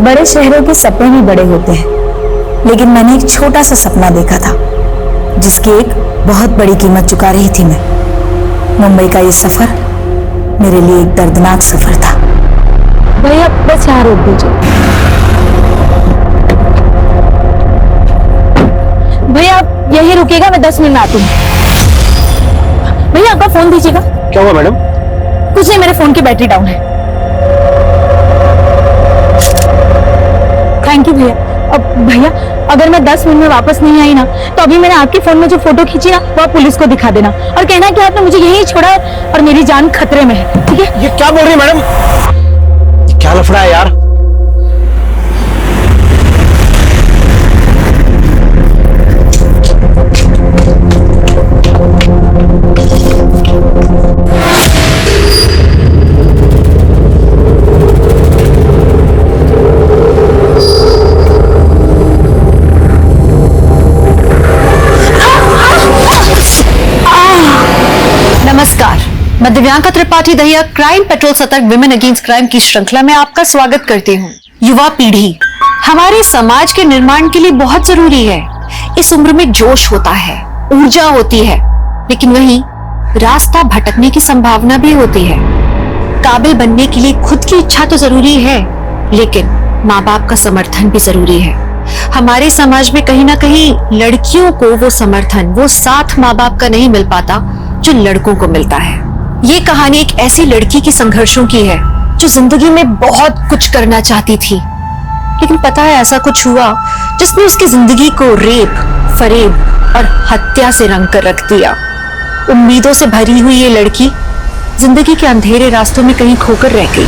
बड़े शहरों के सपने भी बड़े होते हैं, लेकिन मैंने एक छोटा सा सपना देखा था जिसकी एक बहुत बड़ी कीमत चुका रही थी मैं। मुंबई का ये सफर मेरे लिए एक दर्दनाक सफर था। भैया बस यहाँ रोक दीजिए। भैया आप यहीं रुकिएगा, मैं 10 मिनट में आती हूँ। भैया आपका फोन दीजिएगा। क्या हुआ मैडम? कुछ नहीं, मेरे फोन की बैटरी डाउन है। थैंक यू भैया। अब भैया अगर मैं 10 मिनट में वापस नहीं आई ना, तो अभी मैंने आपके फोन में जो फोटो खींची ना, वो आप पुलिस को दिखा देना और कहना कि आपने मुझे यहीं छोड़ा और मेरी जान खतरे में है, ठीक है? ये क्या बोल रही है मैडम? क्या लफड़ा है यार? नमस्कार, मैं दिव्यांका त्रिपाठी दहिया क्राइम पेट्रोल सतर्क विमेन अगेंस्ट क्राइम की श्रृंखला में आपका स्वागत करती हूँ। युवा पीढ़ी हमारे समाज के निर्माण के लिए बहुत जरूरी है। इस उम्र में जोश होता है, ऊर्जा होती है, लेकिन वहीं रास्ता भटकने की संभावना भी होती है। काबिल बनने के लिए खुद की इच्छा तो जरूरी है, लेकिन माँ बाप का समर्थन भी जरूरी है। हमारे समाज में कहीं ना कहीं लड़कियों को वो समर्थन, वो साथ माँ बाप का नहीं मिल पाता जो लड़कों को मिलता है। ये कहानी एक ऐसी लड़की की संघर्षों की है जो जिंदगी में बहुत कुछ करना चाहती थी, लेकिन पता है ऐसा कुछ हुआ जिसने उसकी जिंदगी को रेप, फरेब और हत्या से रंग कर रख दिया। उम्मीदों से भरी हुई ये लड़की जिंदगी के अंधेरे रास्तों में कहीं खोकर रह गई।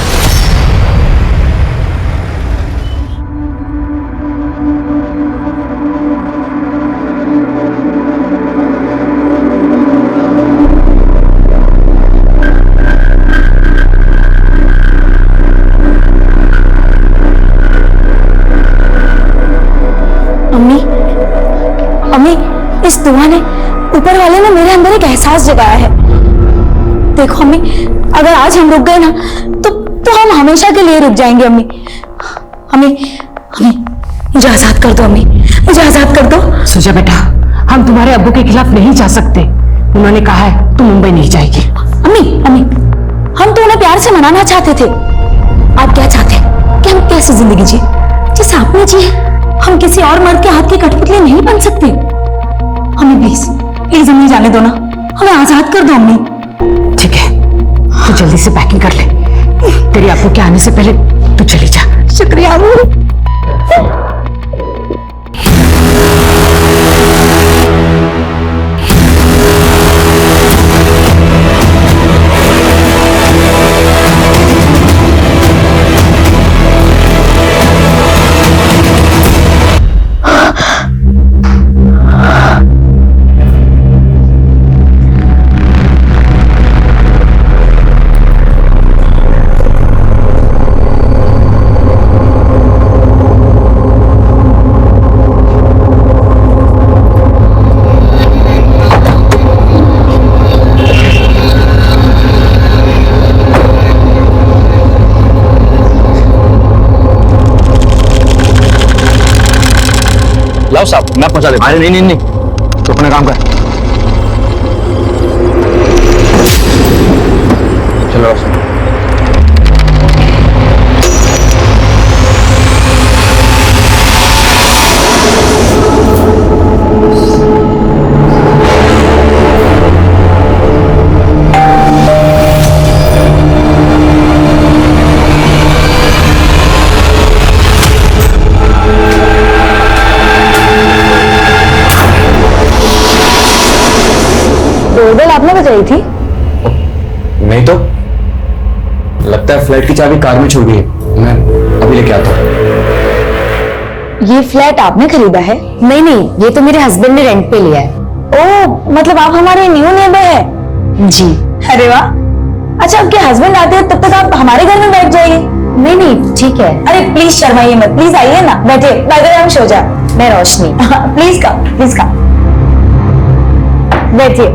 इस दुआ ने, ऊपर वाले ने मेरे अंदर एक एहसास जगाया है। देखो अम्मी, अगर आज हम रुक गए ना तो हम हमेशा के लिए रुक जाएंगे। अम्मी अम्मी अम्मी मुझे आजाद कर दो। अम्मी मुझे आजाद कर दो। सुजा बेटा, हम तुम्हारे अब्बू के खिलाफ नहीं जा सकते। उन्होंने कहा है तू मुंबई नहीं जाएगी। अम्मी अम्मी हम तो उन्हें प्यार से मनाना चाहते थे। आप क्या चाहते हैं कि हम कैसे जिंदगी जिए जैसे आपने जिए? हम किसी और मर्द के हाथ के कठपुतले नहीं बन सकते। हमें प्लीज हमें जाने दो ना, हमें आजाद कर दो अम्मी। ठीक है, तू जल्दी से पैकिंग कर ले। तेरी अब्बू के आने से पहले तू चली जा। शुक्रिया अम्मी। लाओ साहब, मैं पहुंचा देता हूं। अरे नहीं, तो अपना काम कर। चलो डोरबेल आपने बजाई थी? नहीं तो लगता है फ्लैट की चाबी कार में छूट गई है। मैं अभी लेके आता हूँ। ये फ्लैट आपने खरीदा है? नहीं, ये तो मेरे हस्बैंड ने रेंट पे लिया है। ओह, मतलब आप हमारे न्यू नेबर है? जी। अरे वाह। अच्छा, आपके हस्बैंड आते हैं तब तक आप हमारे घर में बैठ जाइए। नहीं, ठीक है। अरे प्लीज शर्माइए मत, प्लीज आइए ना, बैठिए। By the way, I'm शोजा। मैं रोशनी। प्लीज कम बैठिए।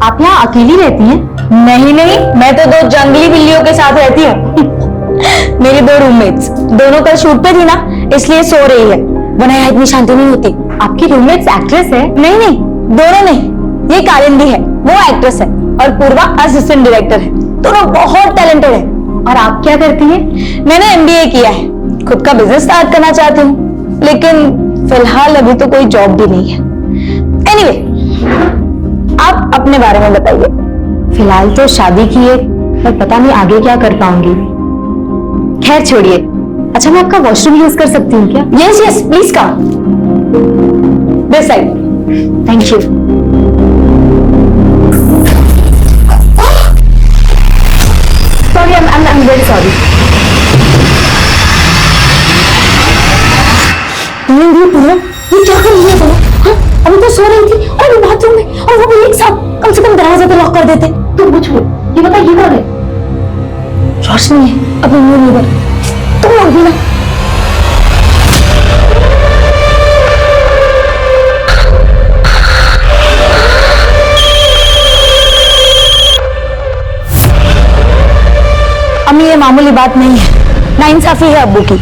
आप यहाँ अकेली रहती हैं? नहीं, मैं तो 2 जंगली बिल्लियों के साथ रहती हूँ। मेरी 2 रूममेट्स, दोनों कल शूट पे थी ना, इसलिए सो रही है, वरना यहाँ इतनी शांति नहीं होती। आपकी रूममेट्स एक्ट्रेस है? नहीं नहीं, दोनों नहीं, ये कालिंदी है, वो एक्ट्रेस है, और पूर्वा असिस्टेंट डायरेक्टर है। दोनों बहुत टैलेंटेड है। और आप क्या करती हैं? मैंने MBA किया है, खुद का बिजनेस स्टार्ट करना चाहती हूँ, लेकिन फिलहाल अभी तो कोई जॉब भी नहीं है। एनीवे, आप अपने बारे में बताइए। फिलहाल तो शादी की है, पर पता नहीं आगे क्या कर पाऊंगी। खैर छोड़िए। अच्छा, मैं आपका वॉशरूम यूज कर सकती हूँ क्या? Yes yes, please come this side. Thank you. Sorry, I am very sorry. ये क्या कर रही है तुम? हाँ, अभी तो सो रही थी और अभी बाथरूम में, और वो भी एक साथ। कम से कम दरवाजा तो लॉक कर देते। तुम कुछ हो, ये बता, ये कौन है? रोशनी है, अपनी मुंह नहीं कर, तुम लोग भी ना। अम्मी, ये मामूली बात नहीं है, नाइंसाफी है अब्बू की।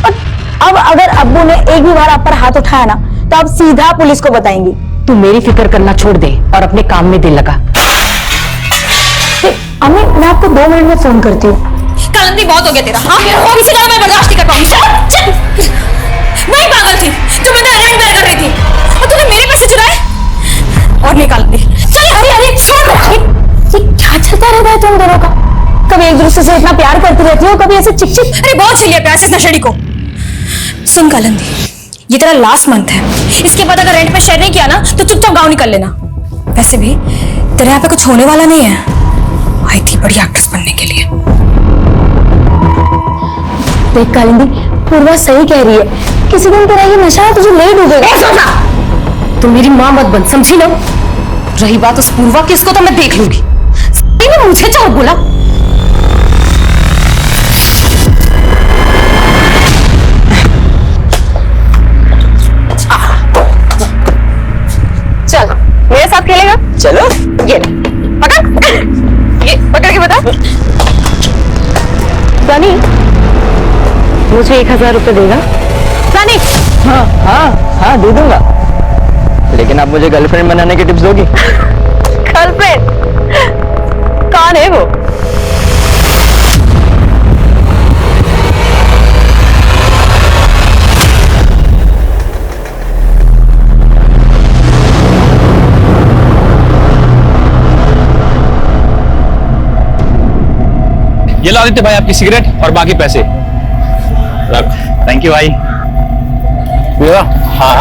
और अब अगर अब्बू ने एक भी बार आप पर हाथ उठाया ना, तो आप सीधा पुलिस को बताएंगी। तू मेरी फिक्र करना छोड़ दे और अपने काम में दिल लगा। अम्मी, मैं आपको 2 मिनट में फोन करती हूँ। कालिंदी, बहुत हो गया तेरा। हाँ, और इसी तरह मैं बर्दाश्त नहीं कर पाऊंगी। मैं पागल थी जो मैंने अरेंज कर रही थी, और तूने मेरे पैसे चुराए और निकाल दी। चल, अरे अरे छोड़, ये क्या चलता रहता है तुम दोनों का? कभी एक दूसरे से इतना प्यार करती रहती हो, कभी ऐसे चिक चिक। अरे बहुत सही है प्यार से इस नशेड़ी को। सुन कालिंदी, ये तेरा लास्ट मंथ है, इसके बाद अगर रेंट पे शेयर नहीं किया ना, तो चुपचाप गाँव निकल लेना। वैसे भी तेरे यहाँ पे कुछ होने वाला नहीं है, आई थी बड़ी एक्ट्रेस बनने के लिए। देख कालिंदी, पूर्वा सही कह रही है, किसी दिन तेरा ये नशा तुझे ले डूबेगा। तू मेरी माँ मत बन, समझी ना? रही बात उस पूर्वा की, इसको तो मैं देख लूंगी। मुझे चोर बोला। चल, मेरे साथ खेलेगा? चलो। ये पकड़, ये पकड़ के बता। रानी, मुझे 1000 रुपए देगा? रानी, हाँ हाँ हाँ, दे दूंगा, लेकिन आप मुझे गर्लफ्रेंड बनाने की टिप्स दोगी? गर्लफ्रेंड? कौन है वो? ये ला देते भाई आपकी सिगरेट और बाकी पैसे। थैंक यू भाई। हाँ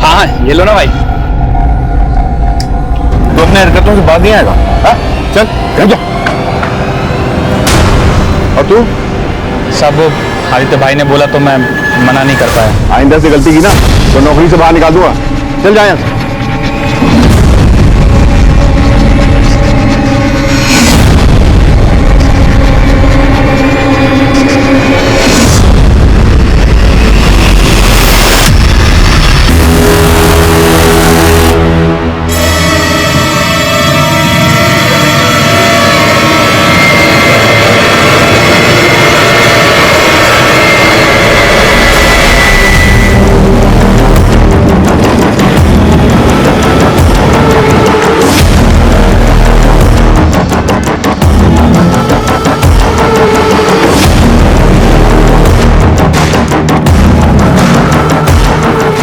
हाँ, ये लो ना भाई। तो अपने हरकतों से बात नहीं आएगा? हाँ? चल घर जा। और तू? सब आदित्य भाई ने बोला तो मैं मना नहीं कर पाया। आइंदा से गलती की ना तो नौकरी से बाहर निकाल दूंगा। चल जा यहाँ से।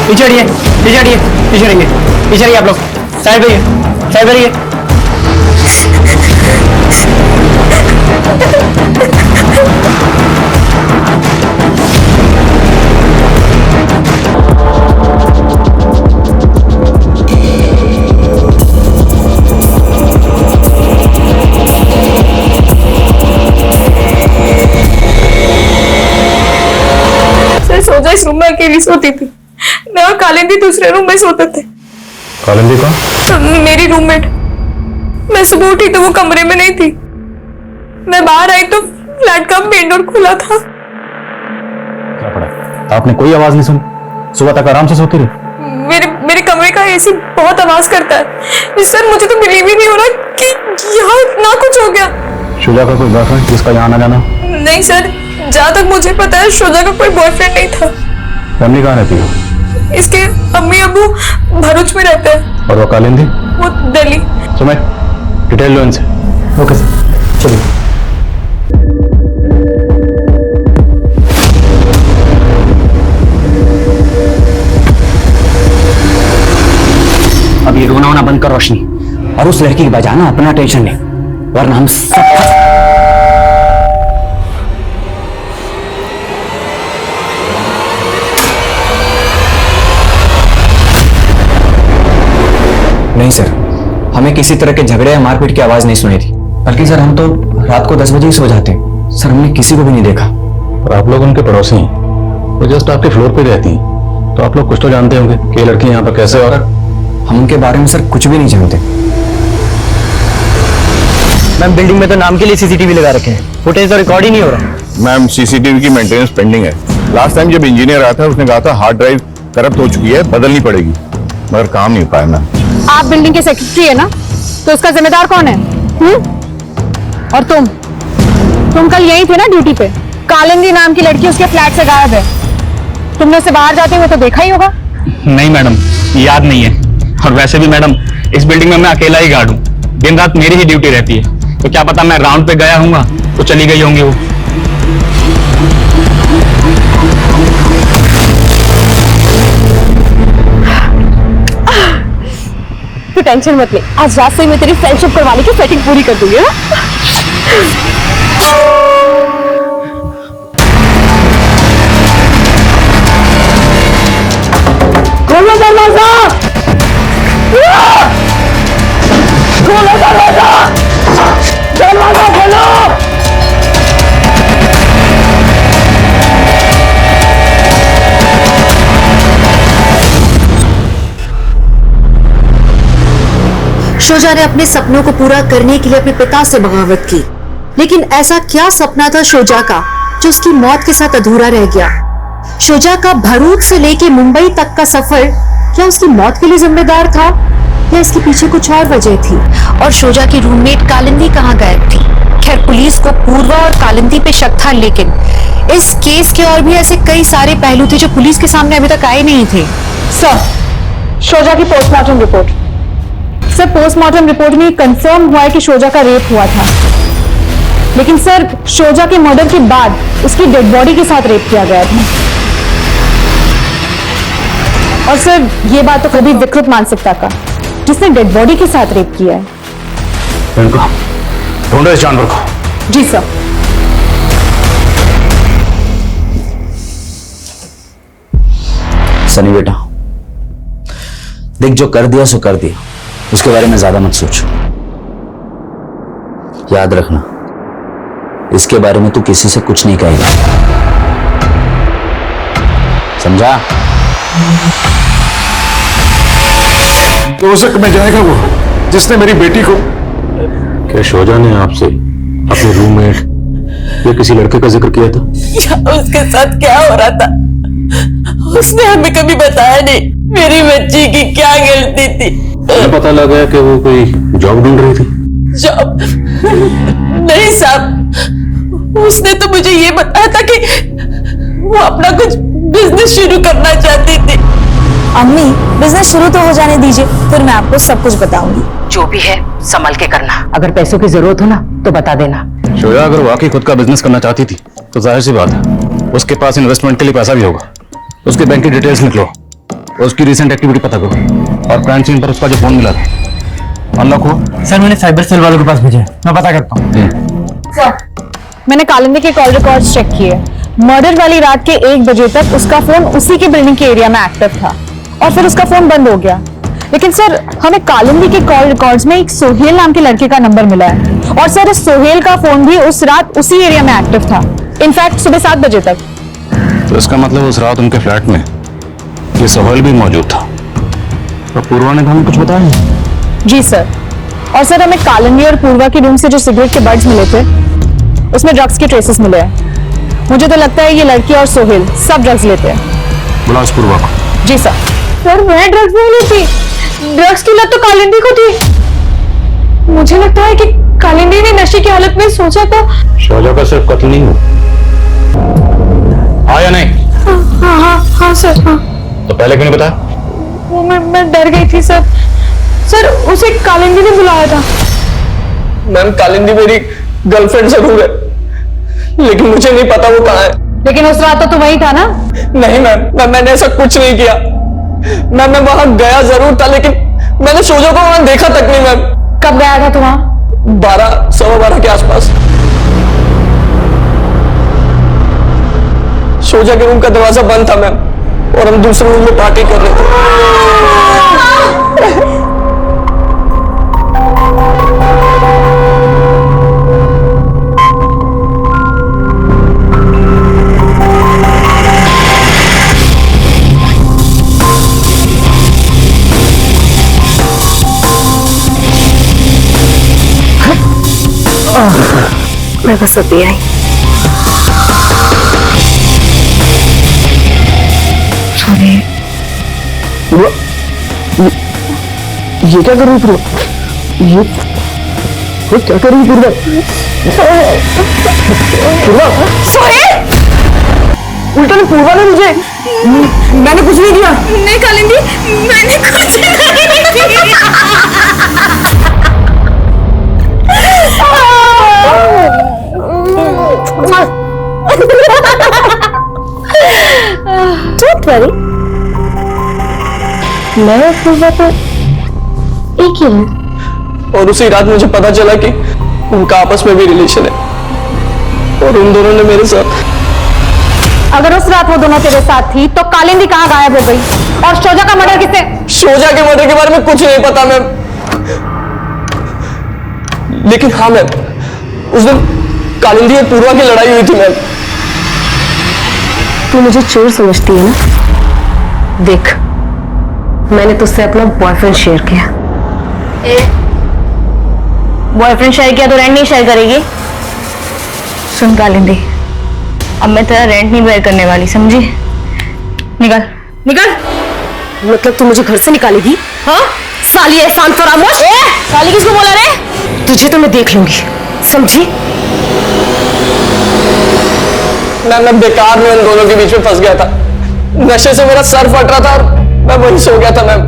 पीछे हटिए, पीछे हटिए, पीछे रहेंगे, पीछे रहिए आप लोग। साइड करिए, साइड करिए। सोचा इस रूम में अकेली सोती थी, मैं और कालिंदी दूसरे रूम में सोते थे। कालिंदी कौन? तो मेरी रूममेट। मैं सुबह उठी तो वो कमरे में नहीं थी। मैं बाहर आई तो फ्लैट का मेन डोर खुला था। क्या पड़ा? आपने कोई आवाज नहीं सुनी? सुबह तक आराम से सोती रही? मेरे कमरे का एसी बहुत आवाज करता है सर। मुझे तो बिलीव ही नहीं हो रहा कि यहाँ इतना कुछ हो गया। शुजा का कोई बॉयफ्रेंड जिसका यहाँ आना जाना? नहीं सर, जहाँ तक मुझे पता है शुजा का कोई बॉयफ्रेंड नहीं था। फैमिली कहाँ रहती है? इसके अम्मी अबू भरूच में रहते हैं। और वो कालिंदी? वो दिल्ली। सुमित, डिटेल लो इनसे। ओके सर, चलिए। अब ये रोना वोना बंद कर रोशनी, और उस लड़की की बजाना अपना टेंशन ले, वरना हम सब नहीं सर, हमें किसी तरह के झगड़े या मारपीट की आवाज नहीं सुनी थी, बल्कि सर हम तो रात को 10 बजे ही सो जाते हैं। सर हमने किसी को भी नहीं देखा। और आप लोग उनके पड़ोसी हैं, वो जस्ट आपके फ्लोर पे रहती हैं, तो आप लोग कुछ तो जानते होंगे कि ये लड़की यहाँ पर कैसे और हम उनके बारे में सर कुछ भी नहीं जानते। मैम बिल्डिंग में तो नाम के लिए सीसीटीवी लगा रखे हैं, फुटेज तो रिकॉर्ड ही नहीं हो रहा। मैम सीसीटीवी की मेंटेनेंस पेंडिंग है। लास्ट टाइम जब इंजीनियर आया था उसने कहा था हार्ड ड्राइव करप्ट हो चुकी है, बदलनी पड़ेगी, मगर काम नहीं पाया मैम। आप बिल्डिंग के सेक्रेटरी है ना, तो उसका जिम्मेदार कौन है? और तुम कल यही थे ना ड्यूटी पे? कालिंदी नाम की लड़की उसके फ्लैट से गायब है, तुमने उसे बाहर जाते हुए तो देखा ही होगा। नहीं मैडम, याद नहीं है। और वैसे भी मैडम, इस बिल्डिंग में मैं अकेला ही गार्ड हूँ, दिन रात मेरी ही ड्यूटी रहती है, तो क्या पता मैं राउंड पे गया हूँ तो चली गई होंगी वो। तू टेंशन मत ले, आज रात से मैं तेरी फ्रेंडशिप करवाने की सेटिंग पूरी कर दूंगी। खोलो दरवाजा, खोलो दरवाजा, दरवाजा खोलो। शुजा ने अपने सपनों को पूरा करने के लिए अपने पिता से बगावत की, लेकिन ऐसा क्या सपना था शुजा का जो उसकी मौत के साथ अधूरा रह गया? शुजा का भरूच से लेके मुंबई तक का सफर क्या उसकी मौत के लिए जिम्मेदार था, या इसके पीछे कुछ और वजह थी? और शुजा की रूममेट कालिंदी कहाँ गायब थी? खैर पुलिस को पूर्वा और कालिंदी पे शक था, लेकिन इस केस के और भी ऐसे कई सारे पहलू थे जो पुलिस के सामने अभी तक आए नहीं थे। सर, शुजा की postmortem report. Sir, postmortem report में कंफर्म हुआ है कि शुजा का रेप हुआ था, लेकिन सर शुजा के मर्डर के बाद उसकी डेड बॉडी के साथ रेप किया गया था। और सर ये बात तो कभी विकृत मान सकता का, जिसने डेड बॉडी के साथ रेप किया है। इनको ढूंढो इस जानवर को। जी सर। सनी बेटा, देख जो कर दिया सो कर दिया, उसके बारे में ज्यादा मत सोचो। याद रखना, इसके बारे में तू किसी से कुछ नहीं कहेगा, समझा? दोषक में जाएगा वो जिसने मेरी बेटी को। क्या शुजा ने आपसे अपने रूममेट या किसी लड़के का जिक्र किया था? उसके साथ क्या हो रहा था उसने हमें कभी बताया नहीं। मेरी बच्ची की क्या गलती थी? पता लगा कि वो कोई जॉब ढूंढ रही थी। जॉब नहीं साहब, उसने तो मुझे ये बताया था कि वो अपना कुछ बिजनेस शुरू करना चाहती थी। अम्मी, बिजनेस शुरू तो हो जाने दीजिए, फिर मैं आपको सब कुछ बताऊंगी। जो भी है संभल के करना, अगर पैसों की जरूरत हो ना तो बता देना। शुजा अगर वाकई खुद का बिजनेस करना चाहती थी तो जाहिर सी बात है उसके पास इन्वेस्टमेंट के लिए पैसा भी होगा। उसके बैंक की डिटेल्स निकलो, उसकी रिसेंट एक्टिविटी पता करो, और क्राइम सीन पर उसका जो फोन मिला था अनलॉक हो। सर मैंने साइबर सेल वालों के पास भेजा है, मैं पता करता हूँ। मैंने कालिंदी के कॉल रिकॉर्ड्स चेक किए। मर्डर वाली रात के 1 बजे तक उसका फोन उसी के बिल्डिंग के एरिया में एक्टिव था, और फिर उसका फोन बंद हो गया। लेकिन सर हमें कालिंदी के कॉल रिकॉर्ड्स में एक सोहेल नाम के लड़के का नंबर मिला है, और सर इस सोहेल का फोन भी उस रात उसी एरिया में एक्टिव था, इनफैक्ट सुबह 7 बजे तक। तो इसका मतलब उस रात उनके फ्लैट में ये सोहेल भी मौजूद था। तो पूर्वा ने हमें कुछ बताया नहीं? जी सर। और सर हमें कालिंदी और पूर्वा के रूम से जो सिगरेट के बड्स मिले थे उसमें ड्रग्स के ट्रेसेस मिले हैं। मुझे तो लगता है ये लड़की और सोहेल सब ड्रग्स लेते हैं। बुलाओ पूर्वा को। जी सर। सर मैं ड्रग्स नहीं लेती, ड्रग्स की लत तो कालिंदी को थी। मुझे लगता है कि कालिंदी ने नशे की हालत में सोचा तो। शोजा का सिर्फ कत्ल नहीं हुआ, हाँ या नहीं? हाँ सर, हाँ। तो पहले क्यों नहीं बताया? वो मैं डर गई थी सर। सर उसे कालिंदी ने बुलाया था। मैम कालिंदी मेरी गर्लफ्रेंड जरूर है, लेकिन मुझे नहीं पता वो कहाँ है। लेकिन उस रात तो तू वही था ना? नहीं मैम, मैंने ऐसा कुछ नहीं किया। मैं वहां गया जरूर था, लेकिन मैंने शोजा को वहां देखा तक नहीं मैम। कब गया था तू वहां? 12-12:15 के आसपास। शोजा के रूम का दरवाजा बंद था मैम, और हम दूसरे रूम में पार्टी कर रहे थे। मैं बस अभी आई। सॉरी। ये क्या कर रही पूर्वा? ये क्या कर रही पूर्वा? उल्टा ने पूर्वा ने मुझे, मैंने कुछ नहीं किया। नहीं कालिंदी, मैंने कुछ नहीं किया। Don't worry. मैं और पूर्वा तो एक ही है। और उसी रात मुझे पता चला कि उनका आपस में भी रिलेशन है, और उन दोनों ने मेरे साथ। अगर उस रात वो दोनों तेरे साथ थी तो कालिंदी कहाँ गायब हो गई? और शोजा का मर्डर किसने? शोजा के मर्डर के बारे में कुछ नहीं पता मैम, लेकिन हाँ मैम, उस दिन कालिंदी और पूर्वा की लड़ाई हुई थी मैम। तू मुझे चोर समझती है ना? देख, मैंने तुझसे अपना बॉयफ्रेंड शेयर किया। बॉयफ्रेंड शेयर किया तो रेंट नहीं शेयर करेगी? सुन कालिंदी, अब मैं तेरा रेंट नहीं बेयर करने वाली, समझी? निकल निकल। मतलब तू मुझे घर से निकालेगी? हाँ साली एहसान फरामोश। साली किसको बोला रे? तुझे तो मैं देख लूंगी, समझी? मैं बेकार में उन दोनों के बीच में फंस गया था। नशे से मेरा सर फट रहा था और मैं वहीं सो गया था मैम।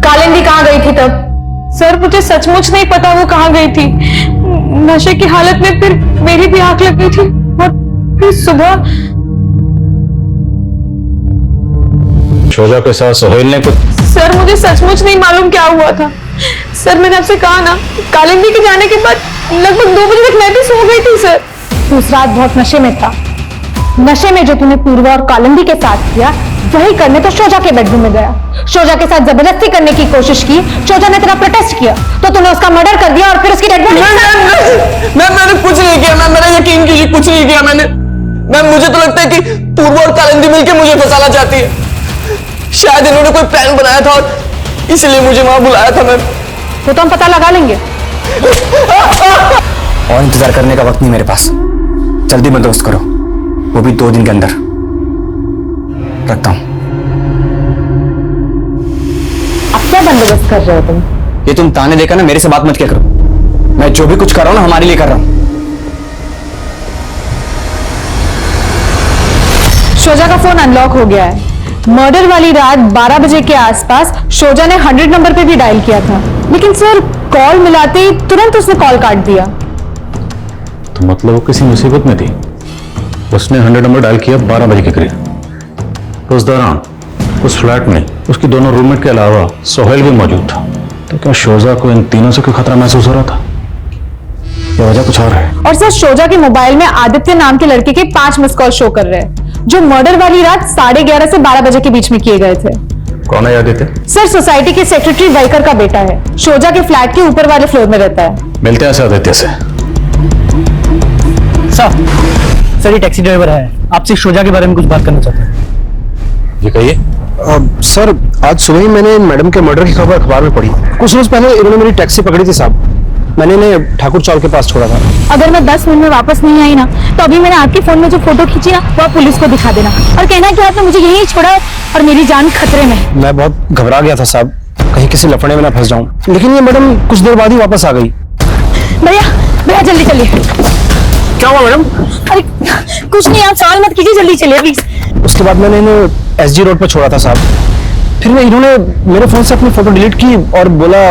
कालिंदी कहाँ गई थी तब? सर मुझे सचमुच नहीं पता वो कहाँ गई थी। नशे की हालत में फिर मेरी भी आंख लग गई थी, और फिर सुबह। शोजा के साथ सोहेल ने कुछ? सर मुझे सचमुच नहीं मालूम क्या हुआ था। सर मैंने आपसे कहा ना, कालिंदी के जाने के बाद लगभग 2 बजे तक मैं भी सो गई थी सर। तू उस रात बहुत नशे में था। नशे में जो तूने पूर्वा और कालिंदी के साथ किया, वही करने तो शोजा के बेडरूम में गया। शोजा के साथ जबरदस्ती करने की कोशिश की। शोजा ने तेरा प्रोटेस्ट किया तो तूने उसका मर्डर कर दिया, और फिर उसकी डेड बॉडी। मैंने कुछ नहीं किया मैम, मेरा यकीन कीजिए, कुछ नहीं किया मैंने। मैम मुझे तो लगता है कि पूर्वा और कालिंदी मिलकर मुझे फंसाना चाहती है। शायद इन्होंने कोई प्लान बनाया था और इसलिए मुझे वहां बुलाया था मैम। वो तो हम पता लगा लेंगे। और इंतजार करने का वक्त नहीं मेरे पास, जल्दी बंदोबस्त करो, वो भी 2 दिन के अंदर। रखता हूं। अब क्या बंदोबस्त कर रहे हो तुम? ये तुम ताने देकर ना मेरे से बात मत किया करो। मैं जो भी कुछ कर रहा हूं ना हमारे लिए कर रहा हूं। शोजा का फोन अनलॉक हो गया है। मर्डर वाली रात 12 बजे के आसपास शोजा ने 100 नंबर पे भी डायल किया था, लेकिन सर कॉल मिलाते ही तुरंत उसने कॉल काट दिया। तो मतलब वो किसी मुसीबत में थी। उसने 100 नंबर डायल किया 12 बजे के करीब। तो उस दौरान उस फ्लैट में उसकी दोनों रूममेट के अलावा सोहेल भी मौजूद था। तो क्या शोजा को इन तीनों से कोई खतरा महसूस हो रहा था, या वजह कुछ और है? और सर शोजा के मोबाइल में आदित्य नाम के लड़के के 5 मिस कॉल शो कर रहे हैं, जो मर्डर वाली रात 11:30 से 12 बजे के बीच में किए गए थे। कौन है आदित्य? सर सोसाइटी के सेक्रेटरी वाइकर का बेटा है। शोजा के फ्लैट के ऊपर वाले फ्लोर में रहता है। मिलते हैं आदित्य से। सर ये टैक्सी ड्राइवर है, आपसे शोजा के बारे में कुछ बात करना चाहते हैं। ये कहिए। सर आज सुबह ही मैंने मैडम के मर्डर की खबर अखबार में पढ़ी। कुछ रोज पहले इन्होंने मेरी टैक्सी पकड़ी थी साहब, मैंने इन्हें ठाकुर चौक के पास छोड़ा था। अगर मैं 10 मिनट में वापस नहीं आई ना, तो अभी मैंने आपके फोन में जो फोटो खींची ना, वो आप पुलिस को दिखा देना और कहना कि आपने मुझे यहीं छोड़ा और मेरी जान खतरे में। मैं बहुत घबरा गया था साहब, कहीं किसी लफड़े में ना फंस जाऊं, लेकिन ये मैडम कुछ देर बाद ही वापस आ गई। भैया भैया जल्दी चलिए। क्या हुआ मैडम? अरे कुछ नहीं, आप सवाल मत कीजिए, जल्दी चलिए प्लीज। उसके बाद मैंने इन्हें एसजी रोड पर छोड़ा था साहब। फिर इन्होंने मेरे फोन से अपनी फोटो डिलीट की और बोला।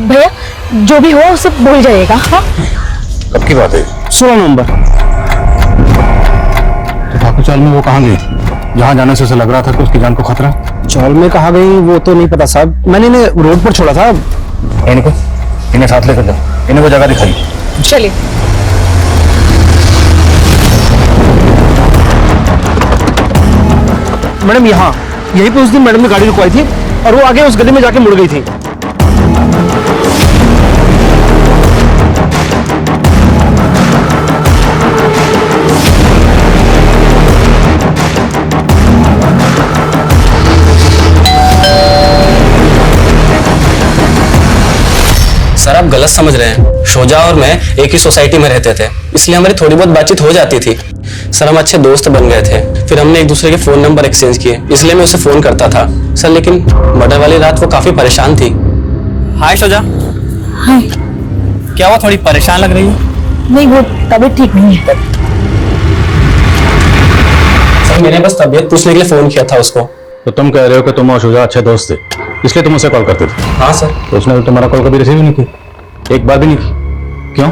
भैया जो भी हो सब भूल जाइएगा। हाँ कब की बात है? 16 नवंबर। तो ठाकुर चाल में वो कहाँ गई जहाँ जाने से उसे लग रहा था कि उसकी जान को खतरा? चौल में कहाँ गई वो तो नहीं पता साहब, मैंने इन्हें रोड पर छोड़ा था। इनको इन्हें साथ लेकर जाओ, इन्हें वो जगह दिखाई। चलिए। मैडम यहाँ यहीं पे उस दिन मैडम ने गाड़ी रुकवाई थी और वो आगे उस गली में जाके मुड़ गई थी। सर आप गलत समझ रहे हैं। शोजा और मैं एक ही सोसाइटी में रहते थे, इसलिए हमारी थोड़ी बहुत बातचीत हो जाती थी। सर हम अच्छे दोस्त बन गए थे, फिर हमने एक दूसरे के फोन नंबर एक्सचेंज किए, इसलिए मैं उसे फोन करता था। सर लेकिन मर्डर वाली रात वो काफी परेशान थी। हाय शोजा। हाय। क्या हुआ, थोड़ी परेशान लग रही है? नहीं वो तबीयत ठीक नहीं है। सर मैंने बस तबीयत पूछने के लिए फोन किया था उसको। तो तुम कह रहे हो कि तुम और शुजा अच्छे दोस्त थे, इसलिए तुम उसे कॉल करते थे? हाँ सर। तो उसने तुम्हारा कॉल कभी रिसीव ही नहीं किया, एक बार भी नहीं की। क्यों?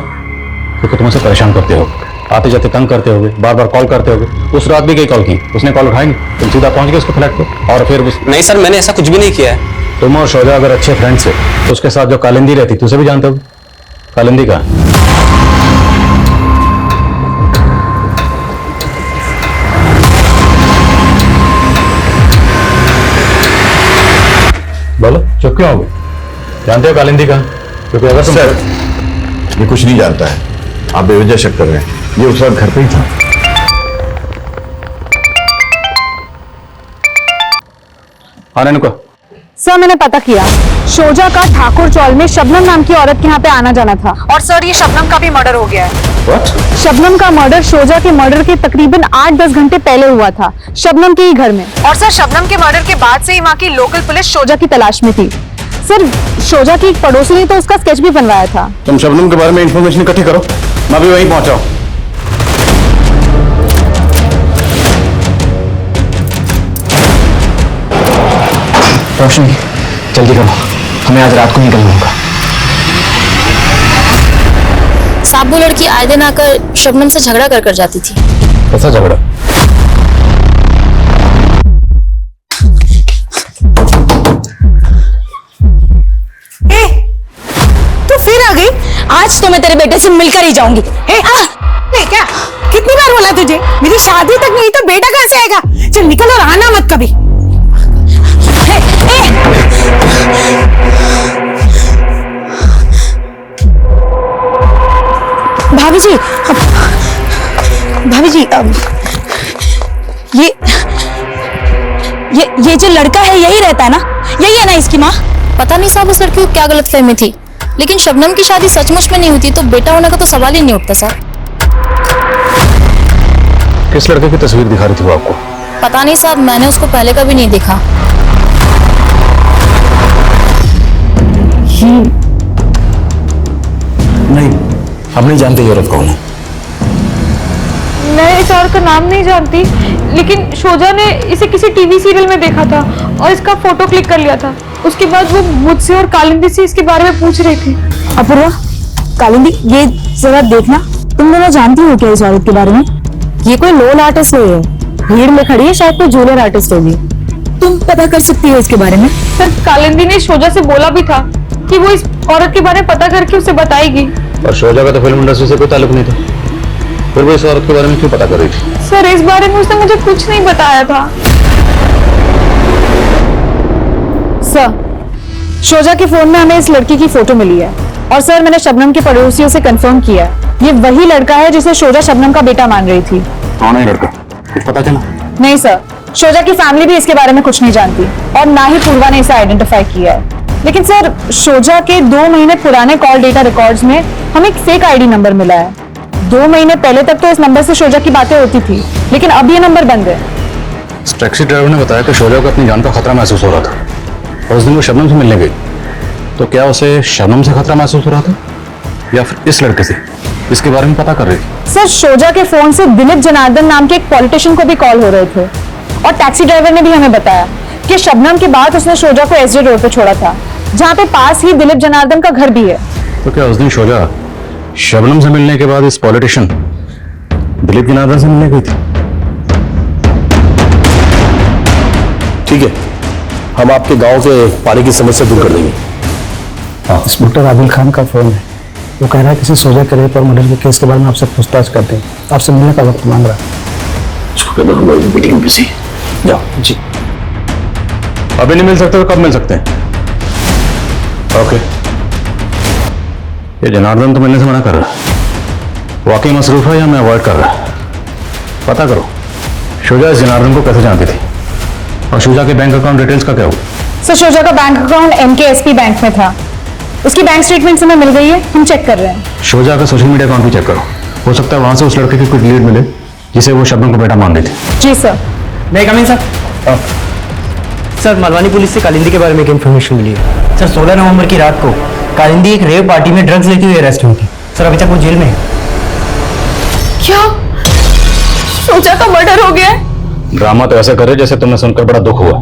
क्योंकि तुम उसे परेशान करते हो, आते जाते तंग करते होगे, बार बार कॉल करते होगे। उस रात भी कई कॉल की, उसने कॉल उठाई नहीं, तुम सीधा पहुंच गए उसके फ्लैट पे और फिर नहीं सर मैंने ऐसा कुछ भी नहीं किया है। तुम और शोजा अगर अच्छे फ्रेंड्स थे तो उसके साथ जो कालिंदी रहती थी उसे भी जानते हो। कालिंदी का बोलो, चुप क्यों हो गए? जानते हो कालिंदी का? क्योंकि अगर तुम सर ये कुछ नहीं जानता है, आप बेवजह शक कर रहे हैं। ये उस वक्त घर पे ही था। आने को सर मैंने पता किया, शोजा का ठाकुर चौल में शबनम नाम की औरत के यहाँ पे आना जाना था। और सर ये शबनम का भी मर्डर हो गया है। What? शबनम का मर्डर शोजा के मर्डर के तकरीबन 8-10 घंटे पहले हुआ था, शबनम के ही घर में। और सर शबनम के मर्डर के बाद से ही वहाँ की लोकल पुलिस शोजा की तलाश में थी। सर शोजा की एक पड़ोसी ने तो उसका स्केच भी बनवाया था। तुम शबनम के बारे में इंफॉर्मेशन इकट्ठी करो, मैं भी वहीं पहुंचा हूं। रोशनी जल्दी करो, हमें आज रात को निकलना होगा। साहब वो लड़की आए दिन आकर शबनम से झगड़ा कर जाती थी। कैसा झगड़ा? तू फिर आ गई? आज तो मैं तेरे बेटे से मिलकर ही जाऊंगी। क्या कितनी बार बोला तुझे, मेरी शादी तक नहीं तो बेटा कहाँ से आएगा? चल निकल और आना मत कभी। भाभी जी, भाभी जी, ये जो लड़का है यही रहता है ना? यही है ना इसकी माँ? पता नहीं साहब उस लड़की को क्या गलतफहमी थी, लेकिन शबनम की शादी सचमुच में नहीं हुई तो बेटा होने का तो सवाल ही नहीं उठता साहब। किस लड़के की तस्वीर दिखा रही थी वो आपको? पता नहीं साहब, मैंने उसको पहले कभी नहीं देखा। नहीं, हम नहीं जानते ये औरत कौन है। मैं इस औरत का नाम नहीं जानती, लेकिन शोजा ने इसे किसी टीवी सीरियल में देखा था और इसका फोटो क्लिक कर लिया था। उसके बाद वो मुझसे और कालिंदी से इसके बारे में पूछ रही थी। अपूर्वा, कालिंदी ये जरा देखना, तुम दोनों जानती हो क्या इस औरत के बारे में? ये कोई लोन आर्टिस्ट नहीं है, भीड़ में खड़ी है, शायद कोई जूनियर आर्टिस्ट होगी। तुम पता कर सकती हो इसके बारे में। सर कालिंदी ने शोजा से बोला भी था कि वो इस औरत के बारे में पता करके उसे बताएगी। और शोजा का तो फिल्म इंडस्ट्री से कोई ताल्लुक नहीं था, फिर वो इस औरत के बारे में क्यों पता कर रही थी? सर इस बारे में उसने मुझे कुछ नहीं बताया था। सर शोजा के फोन में हमें इस लड़की की फोटो मिली है और सर मैंने शबनम के पड़ोसियों से कंफर्म किया है, ये वही लड़का है जिसे शोजा शबनम का बेटा मान रही थी। कौन है लड़का, कुछ पता चला? नहीं सर, शोजा की फैमिली भी इसके बारे में कुछ नहीं जानती और ना ही पूर्वा ने इसे आइडेंटिफाई किया है। लेकिन सर शोजा के 2 महीने पुराने कॉल डेटा रिकॉर्ड्स में हमें एक फेक आईडी नंबर मिला है। 2 महीने पहले तक तो इस नंबर से शोजा की बातें होती थी, लेकिन अब ये नंबर बंद है। टैक्सी ड्राइवर ने बताया कि शोजा को अपनी जान का खतरा महसूस हो रहा था और उस दिन वो शबनम से मिलने गई। तो क्या उसे शबनम से खतरा महसूस हो रहा था या फिर इस लड़के से, इसके बारे में पता कर रही थी? सर शोजा के फोन से दिलीप जनार्दन नाम के एक पॉलिटिशियन को भी कॉल हो रहे थे और टैक्सी ड्राइवर ने भी हमें बताया कि शबनम के बाद उसने शोजा को एसडी रोड पे छोड़ा था, जहाँ पे पास ही दिलीप जनार्दन का घर भी है। तो क्या उस दिन शोजा शबनम से मिलने के बाद इस पॉलिटिशियन दिलीप जनार्दन से मिलने गई थी? ठीक है, हम आपके गांव के पानी की समस्या दूर कर देंगे। इंस्पेक्टर आदिल खान का फोन है, वो कह रहा है किसी शोजा के रेप और मर्डर के केस के बारे में आपसे पूछताछ करते हैं, आपसे मिलने का वक्त मांग रहा है। मीटिंग बिजी, जाओ जी। अभी नहीं मिल सकते तो कब मिल सकते हैं? ओके। ये जनार्दन तो मिलने से मना कर रहा है, वाकई मसरूफ है या मैं अवॉइड कर रहा है? पता करो शोजा इस जनार्दन को कैसे जानती थी और शोजा के बैंक अकाउंट डिटेल्स का क्या हुआ? सर शोजा का बैंक अकाउंट MKSP बैंक में था, उसकी बैंक स्टेटमेंट हमें मिल गई है, हम चेक कर रहे हैं। शोजा का सोशल मीडिया अकाउंट भी चेक करो, हो सकता है वहां से उस लड़के की कुछ लीड मिले जिसे वो शबनम को बेटा मान रही थी। जी सर। नहीं कमिंग सर। सर मलवानी पुलिस से कालिंदी के बारे में एक इन्फॉर्मेशन मिली है। सर 16 नवंबर की रात को कालिंदी एक रेव पार्टी में ड्रग्स लेती हुई अरेस्ट हुई थी। सर अभी तक वो जेल में है। क्या शोजा का मर्डर हो गया है? ड्रामा तो ऐसे करे जैसे तुम्हें सुनकर बड़ा दुख हुआ,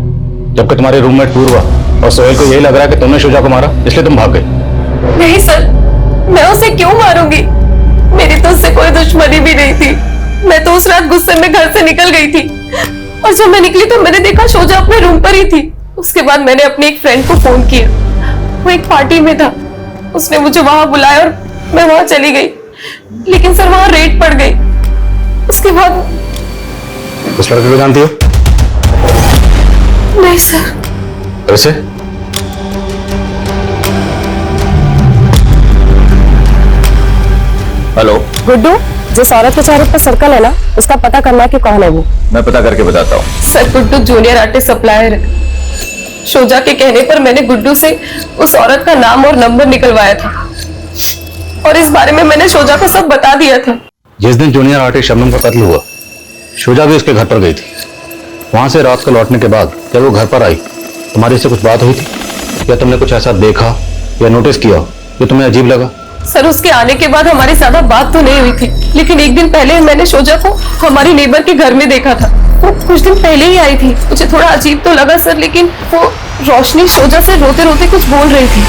जबकि तुम्हारे रूममेट पूर्वा और सोहेल को यही लग रहा है कि तुमने शोजा को मारा इसलिए तुम भाग गए। नहीं सर, मैं उसे क्यों मारूंगी? मेरी तो उससे कोई दुश्मनी भी नहीं थी। मैं तो उस रात गुस्से में घर से निकल गई थी और जब मैं निकली तो मैंने देखा शोजा अपने रूम पर ही थी। उसके बाद मैंने अपने एक फ्रेंड को फोन किया, वो एक पार्टी में था, उसने मुझे वहां बुलाया और मैं वहां चली गई, लेकिन सर वहां रेड पड़ गई। उसके बाद उस लड़के को जानती हो? नहीं सर। ऐसे हेलो गुड्डू, जिस औरत के चेहरे पर सर्कल है ना, उसका पता करना है कि कौन है वो। मैं पता करके बताता हूँ। Sir Guddu junior artist supplier है। शोजा के कहने पर मैंने गुड्डू से उस औरत का नाम और नंबर निकलवाया था और इस बारे में मैंने शोजा को सब बता दिया था। जिस दिन जूनियर आर्टिस्ट शबनम का कत्ल हुआ शोजा भी उसके घर पर गई थी। वहां से रात को लौटने के बाद जब वो घर पर आई तुम्हारी से कुछ बात हुई थी या तुमने कुछ ऐसा देखा या नोटिस किया जो तुम्हें अजीब लगा? सर उसके आने के बाद हमारी ज्यादा बात तो नहीं हुई थी, लेकिन एक दिन पहले मैंने शोजा को हमारी नेबर के घर में देखा था। वो कुछ दिन पहले ही आई थी, मुझे थोड़ा अजीब तो लगा सर, लेकिन वो रोशनी शोजा से रोते रोते कुछ बोल रही थी।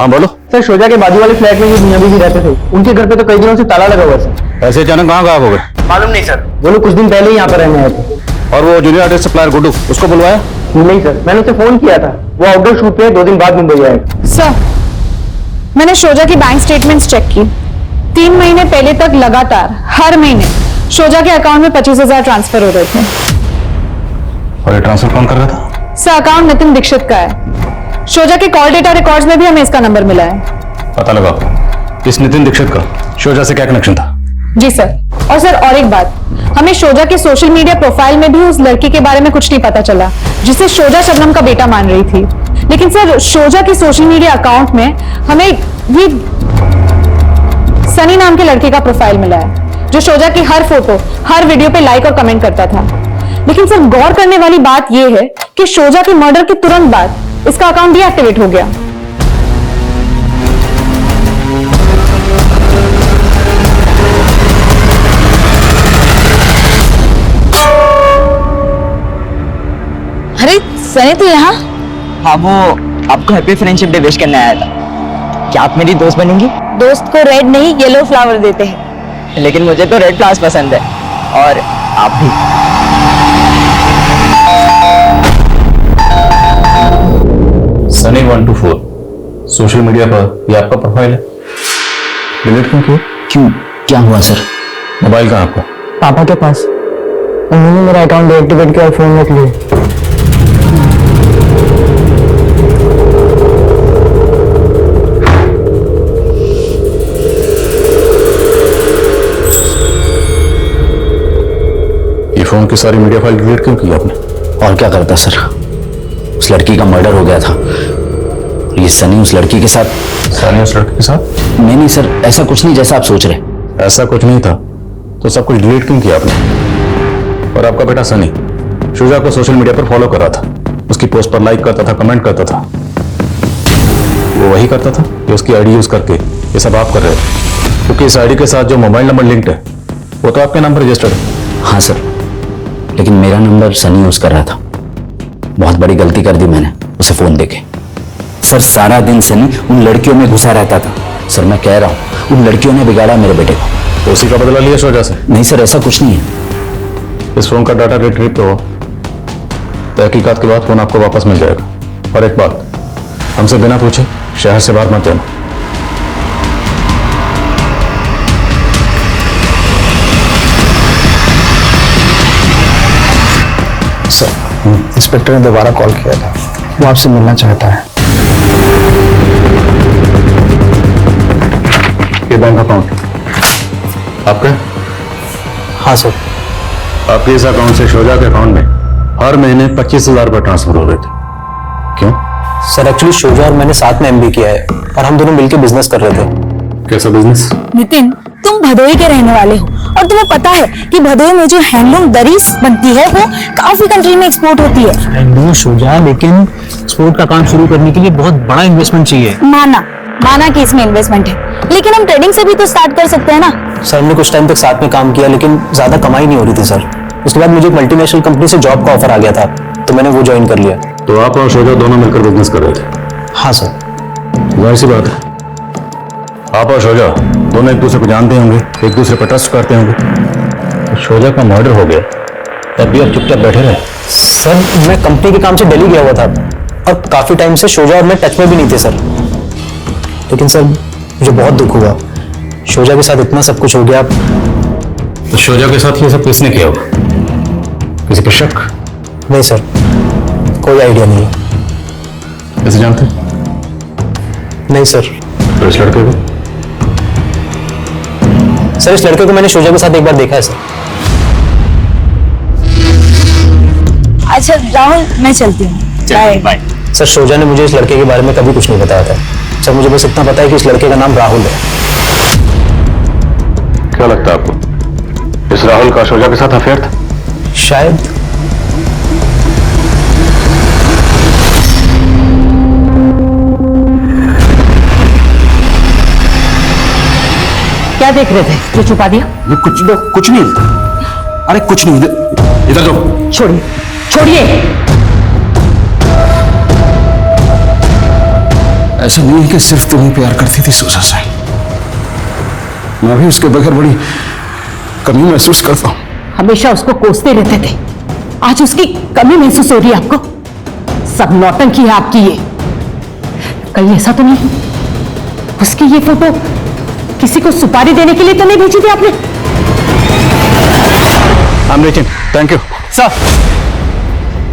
हाँ बोलो। सर शोजा के बाजू वाले फ्लैट में जो दुनिया भी रहते थे, उनके घर पे तो कई दिनों से ताला लगा हुआ है सर। ऐसे अचानक कहाँ गायब हो गए? मालूम नहीं सर, वो लोग कुछ दिन पहले ही यहाँ पर रहने आए थे। और वो जूनियर आर्टिस्ट सप्लायर गुड्डू, उसको बुलवाया? नहीं सर, मैंने उसे फोन किया था, वो आउटडोर शूट पे 2 दिन बाद मुंबई आएगा। सर मैंने शोजा की बैंक स्टेटमेंट्स चेक की। 3 महीने पहले तक लगातार हर महीने शोजा के अकाउंट में 25,000 ट्रांसफर हो रहे थे। और ये ट्रांसफर कौन कर रहा था? सर अकाउंट नितिन दीक्षित का है। शोजा के कॉल डेटा रिकॉर्ड्स में भी हमें इसका नंबर मिला है। पता लगाओ इस नितिन दीक्षित का शोजा से क्या कनेक्शन था? जी सर। और सर और एक बात, हमें शोजा के सोशल मीडिया प्रोफाइल में भी उस लड़की के बारे में कुछ नहीं पता चला जिसे शोजा शबनम का बेटा मान रही थी। लेकिन सर शोजा के सोशल मीडिया अकाउंट में हमें ये सनी नाम के लड़के का प्रोफाइल मिला है जो शोजा की हर फोटो हर वीडियो पे लाइक और कमेंट करता था। लेकिन सर गौर करने वाली बात यह है कि शोजा के मर्डर के तुरंत बाद इसका अकाउंट डीएक्टिवेट हो गया। अरे सनी तू यहाँ? हाँ वो आपको हैप्पी फ्रेंडशिप डे विश करने आया था। क्या आप मेरी दोस्त बनेंगी? दोस्त को रेड नहीं येलो फ्लावर देते हैं। लेकिन मुझे तो रेड फ्लावर्स पसंद है और आप भी। सनी 124 सोशल मीडिया पर ये आपका प्रोफाइल है, डिलीट क्यों किया? क्यों, क्या हुआ सर? मोबाइल कहाँ आपका? पापा के पास, उन्होंने मेरा अकाउंट डीएक्टिवेट किया और फोन रख लिया। ये फोन की सारी मीडिया फाइल डिलीट क्यों की आपने? और क्या करता सर, उस लड़की का मर्डर हो गया था। ये सनी उस लड़की के साथ। सनी उस लड़की के साथ? नहीं नहीं सर, ऐसा कुछ नहीं जैसा आप सोच रहे। ऐसा कुछ नहीं था तो सब कुछ डिलीट क्यों किया आपने? और आपका बेटा सनी शुजा को सोशल मीडिया पर फॉलो कर रहा था, उसकी पोस्ट पर लाइक करता था, कमेंट करता था। वो वही करता था कि उसकी आईडी यूज करके ये सब आप कर रहे थे, क्योंकि इस आईडी के साथ जो मोबाइल नंबर लिंक्ड है वो तो आपके नाम पर रजिस्टर्ड है। हाँ सर, लेकिन मेरा नंबर सनी यूज कर रहा था। बहुत बड़ी गलती कर दी मैंने उसे फोन देके। सर सारा दिन सनी उन लड़कियों में घुसा रहता था। सर मैं कह रहा हूँ उन लड़कियों ने बिगाड़ा मेरे बेटे को। तो उसी का बदला लिया शुजा से? नहीं सर, ऐसा कुछ नहीं है। इस फोन का डाटा रिट्रीव तो तहकीकात के बाद फोन आपको वापस मिल जाएगा। और एक बात, हमसे बिना पूछे शहर से बाहर मत जाना। सर, इंस्पेक्टर ने दोबारा कॉल किया था, वो आपसे मिलना चाहता है। ये बैंक अकाउंट आपका? हाँ सर। आपके इस अकाउंट से शुजा के अकाउंट में हर महीने 25,000 रुपए ट्रांसफर हो रहे थे। क्यों? सर एक्चुअली शुजा और मैंने साथ में एमबी किया है और हम दोनों मिलकर बिजनेस कर रहे थे। कैसा बिजनेस? नितिन, तुम भदोही के रहने वाले हो और तुम्हें पता है कि भदोही में जो हैंडलूम दरीज बनती है वो काफी कंट्री में एक्सपोर्ट होती है। हैंडलूम शुजा, लेकिन एक्सपोर्ट का काम शुरू करने के लिए बहुत बड़ा इन्वेस्टमेंट चाहिए। माना कि इसमें इन्वेस्टमेंट है, लेकिन हम ट्रेडिंग से भी तो स्टार्ट कर सकते हैं ना। सर हमने कुछ टाइम तक साथ में काम किया, लेकिन ज्यादा कमाई नहीं हो रही थी सर। उसके बाद मुझे एक मल्टीनेशनल कंपनी से जॉब का ऑफर आ गया था, तो मैंने वो ज्वाइन कर लिया। तो आप और शुजा दोनों मिलकर बिजनेस कर रहे थे? हाँ सर। जाहिर सी बात है, आप और शुजा दोनों एक दूसरे को जानते होंगे, एक दूसरे पर ट्रस्ट करते होंगे। तो शुजा का मर्डर हो गया, तब भी आप चुपचाप बैठे रहे? सर मैं कंपनी के काम से दिल्ली गया हुआ था और काफी टाइम से शुजा और मैं टच में भी नहीं थे सर। लेकिन सर मुझे बहुत दुख हुआ, शुजा के साथ इतना सब कुछ हो गया। तो शुजा के साथ ये सब किसने किया होगा? किसी पे शक? नहीं सर, कोई आइडिया नहीं है। कैसे जानते? नहीं सर। तो इस लड़के को? सर इस लड़के को मैंने शुजा के साथ एक बार देखा है सर। अच्छा राहुल, मैं चलती हूँ। बाय। सर शुजा ने मुझे इस लड़के के बारे में कभी कुछ नहीं बताया था सर। मुझे बस इतना पता है कि इस लड़के का नाम राहुल है। क्या लगता है आपको, इस राहुल का शुजा के साथ अफेयर था? शायद। क्या देख रहे थे जो छुपा दिया? कुछ नहीं। अरे कुछ नहीं, इधर जाओ। छोड़िए। ऐसा नहीं है कि सिर्फ तुम ही प्यार करती थी शुजा से, मैं भी उसके बगैर बड़ी कमी महसूस करता हूँ। हमेशा उसको कोसते रहते थे, आज उसकी कमी महसूस हो रही है आपको? सब नौटंकी है आपकी ये। कहीं ऐसा तो नहीं उसकी ये फोटो किसी को सुपारी देने के लिए तो नहीं भेजी थी आपने? अमृतिन, थैंक यू।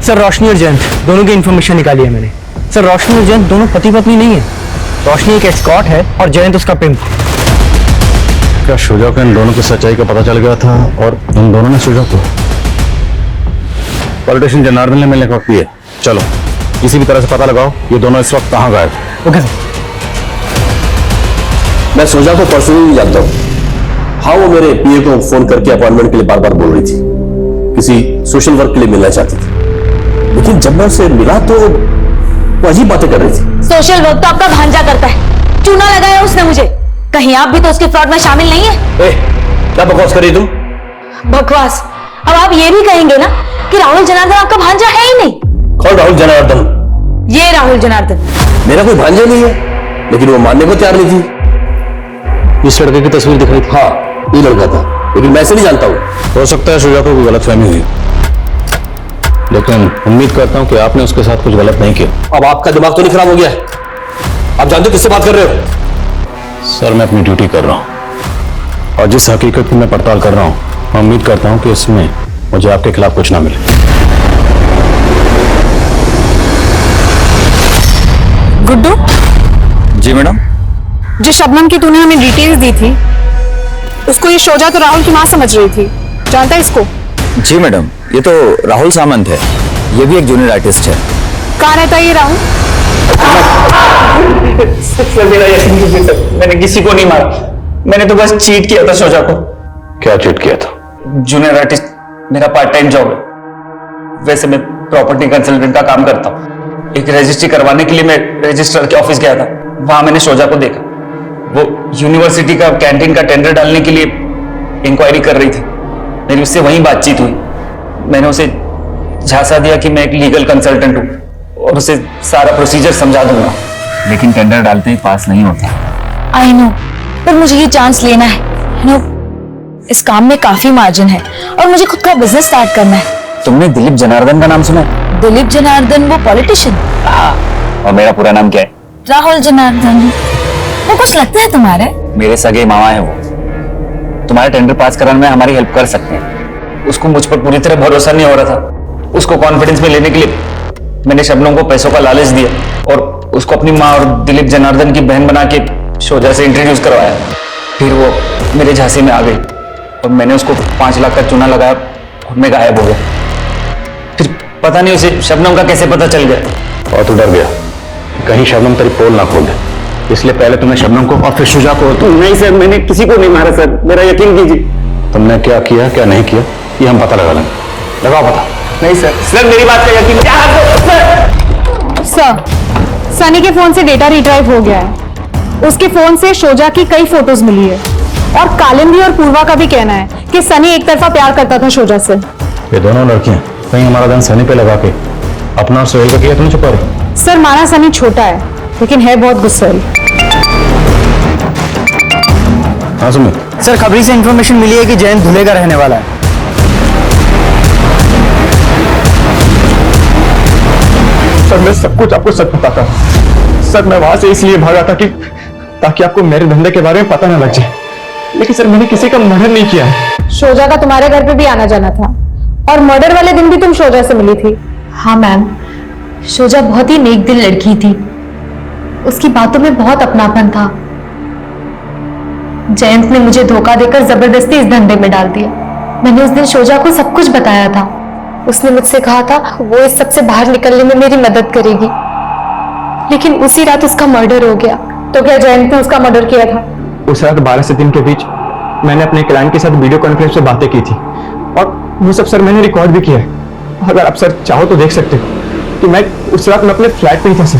सर रोशनी और जयंत दोनों की इंफॉर्मेशन निकाली है मैंने। सर रोशनी और जयंत दोनों पति पत्नी नहीं है। रोशनी एक एस्कॉर्ट है और जयंत उसका पिंप। क्या शुजा को इन दोनों की सच्चाई का पता चल गया था और इन दोनों ने शुजा को? पॉलिटिशियन जनार्दन ने मिलने का वक्त दिया। चलो किसी भी तरह से पता लगाओ ये दोनों इस वक्त कहाँ गायब। Okay sir. मैं शुजा को पर्सनली जानता हूँ। हाँ, वो मेरे पीए को फोन करके अपॉइंटमेंट के लिए बार बार बोल रही थी, किसी सोशल वर्क के लिए मिलना चाहती थी। लेकिन जब मैं उसे मिला तो वो अजीब बातें कर रही थी। सोशल वर्क तो आपका भांजा करता है, चूना लगाया उसने मुझे। कहीं आप भी तो उसके फ्रॉड में शामिल नहीं है? क्या बकवास कर रही तुम? बकवास? अब आप ये भी कहेंगे ना कि राहुल जनार्दन आपका भांजा है ही नहीं? कौन राहुल जनार्दन? ये राहुल जनार्दन। मेरा कोई भांजा नहीं है, लेकिन वो मानने को तैयार नहीं थी। इस लड़के की तस्वीर दिखाई थी? हाँ, ये लड़का था, लेकिन मैं इसे नहीं जानता हूँ। हो सकता है शुजा को कोई गलतफहमी हुई, लेकिन उम्मीद करता हूँ कि आपने उसके साथ कुछ गलत नहीं किया। अब आपका दिमाग तो नहीं खराब हो गया? आप जानते हो किससे बात कर रहे हो? सर मैं अपनी ड्यूटी कर रहा हूँ और जिस हकीकत की मैं पड़ताल कर रहा हूँ, मैं उम्मीद करता हूँ कि इसमें मुझे आपके खिलाफ कुछ ना मिले। गुड्डू। जी मैडम। जो शबनम की तूने हमें डिटेल्स दी थी, उसको ये शुजा तो राहुल की माँ समझ रही थी। जानता है इसको? जी मैडम, ये तो राहुल सामंत है, ये भी एक जूनियर आर्टिस्ट है। कहाँ रहता है ये राहुल? सर मेरा यकीन कीजिए सर, मैंने किसी को नहीं मारा, मैंने तो बस चीट किया था शुजा को। क्या चीट किया था? जूनियर आर्टिस्ट मेरा पार्ट टाइम जॉब है, वैसे मैं प्रॉपर्टी कंसल्टेंट का काम करता हूँ। एक रजिस्ट्री करवाने के लिए मैं रजिस्ट्रार के ऑफिस गया था। वहां मैंने शोजा को देखा। वो यूनिवर्सिटी का कैंटीन का टेंडर डालने के लिए इंक्वायरी कर रही थी। मेरी उससे वहीं बातचीत हुई। मैंने उसे झांसा दिया कि मैं एक लीगल कंसल्टेंट हूँ और उसे सारा प्रोसीजर समझा दूंगा। लेकिन टेंडर डालते ही पास नहीं होता। आई नो, पर मुझे ये चांस लेना है। यू नो, इस काम में काफी मार्जिन है और मुझे खुद का बिजनेस स्टार्ट करना है। तुमने दिलीप जनार्दन का नाम सुना है? दिलीप जनार्दन, वो पॉलिटिशियन? और मेरा पूरा नाम क्या है? राहुल जनार्दन। वो कुछ लगता है तुम्हारे? मेरे सगे मामा है वो। तुम्हारे टेंडर पास कराने में हमारी हेल्प कर सकते हैं। उसको मुझ पर पूरी तरह भरोसा नहीं हो रहा था। उसको कॉन्फिडेंस में लेने के लिए मैंने शबनम को पैसों का लालच दिया और उसको अपनी माँ और दिलीप जनार्दन की बहन बना के शोजा से इंट्रोड्यूस करवाया। फिर वो मेरे झांसे में आ गई और मैंने उसको 5 लाख का चूना लगाया और मैं गायब हो गया। फिर पता नहीं उसे शबनम का कैसे पता चल गया। और तू डर गया कहीं शबनम तेरी पोल ना खोल दे, इसलिए पहले तुमने शबनम को और फिर शुजा को। नहीं सर, मैंने किसी को नहीं मारा सर, मेरा यकीन कीजिए। तुमने क्या किया क्या नहीं किया ये हम पता लगा लेंगे। लगाओ पता। नहीं सर, मेरी बात का यकीन क्या सर, सनी के फोन से डेटा रिट्राइव हो गया है। उसके फोन से शोजा की कई फोटोज मिली है और कालिंदी और पूर्वा का भी कहना है कि सनी एक तरफा प्यार करता था शोजा से। ये दोनों लड़कियां कहीं हमारा ध्यान सनी पे लगा के अपना और सोहेल का किया तुम छुपा रहे? सर, माना सनी छोटा है लेकिन है बहुत गुस्सैल। हाँ सुमित। सर, खबरी से इंफॉर्मेशन मिली है कि जयंत धुले का रहने वाला है। सर मैं सब कुछ आपको सच बताता हूँ। सर मैं वहां से इसलिए भागा था कि ताकि आपको मेरे धंधे के बारे में पता ना लग जाए। लेकिन सर मैंने किसी का मर्डर नहीं किया है। शोजा का तुम्हारे घर पे भी आना जाना था और मर्डर वाले दिन भी तुम शोजा से मिली थी। हाँ मैम, शोजा बहुत ही नेक दिल लड़की थी। उसकी बातों में बहुत अपनापन था। जयंत ने मुझे धोखा देकर जबरदस्ती इस धंधे में डाल दिया। मैंने उस दिन शोजा को सब कुछ बताया था। उसने मुझसे कहा था वो इस सब से बाहर निकलने में मेरी मदद करेगी, लेकिन उसी रात उसका मर्डर हो गया। तो क्या जयंत ने उसका मर्डर किया था? उस रात 12 से 3 के बीच मैंने अपने क्लाइंट के साथ वीडियो कॉन्फ्रेंस पे बातें की थी और वो सब सर मैंने रिकॉर्ड भी किया है। अगर आप सर चाहो तो देख सकते हो कि मैं उस रात में अपने फ्लैट पे ही था सर।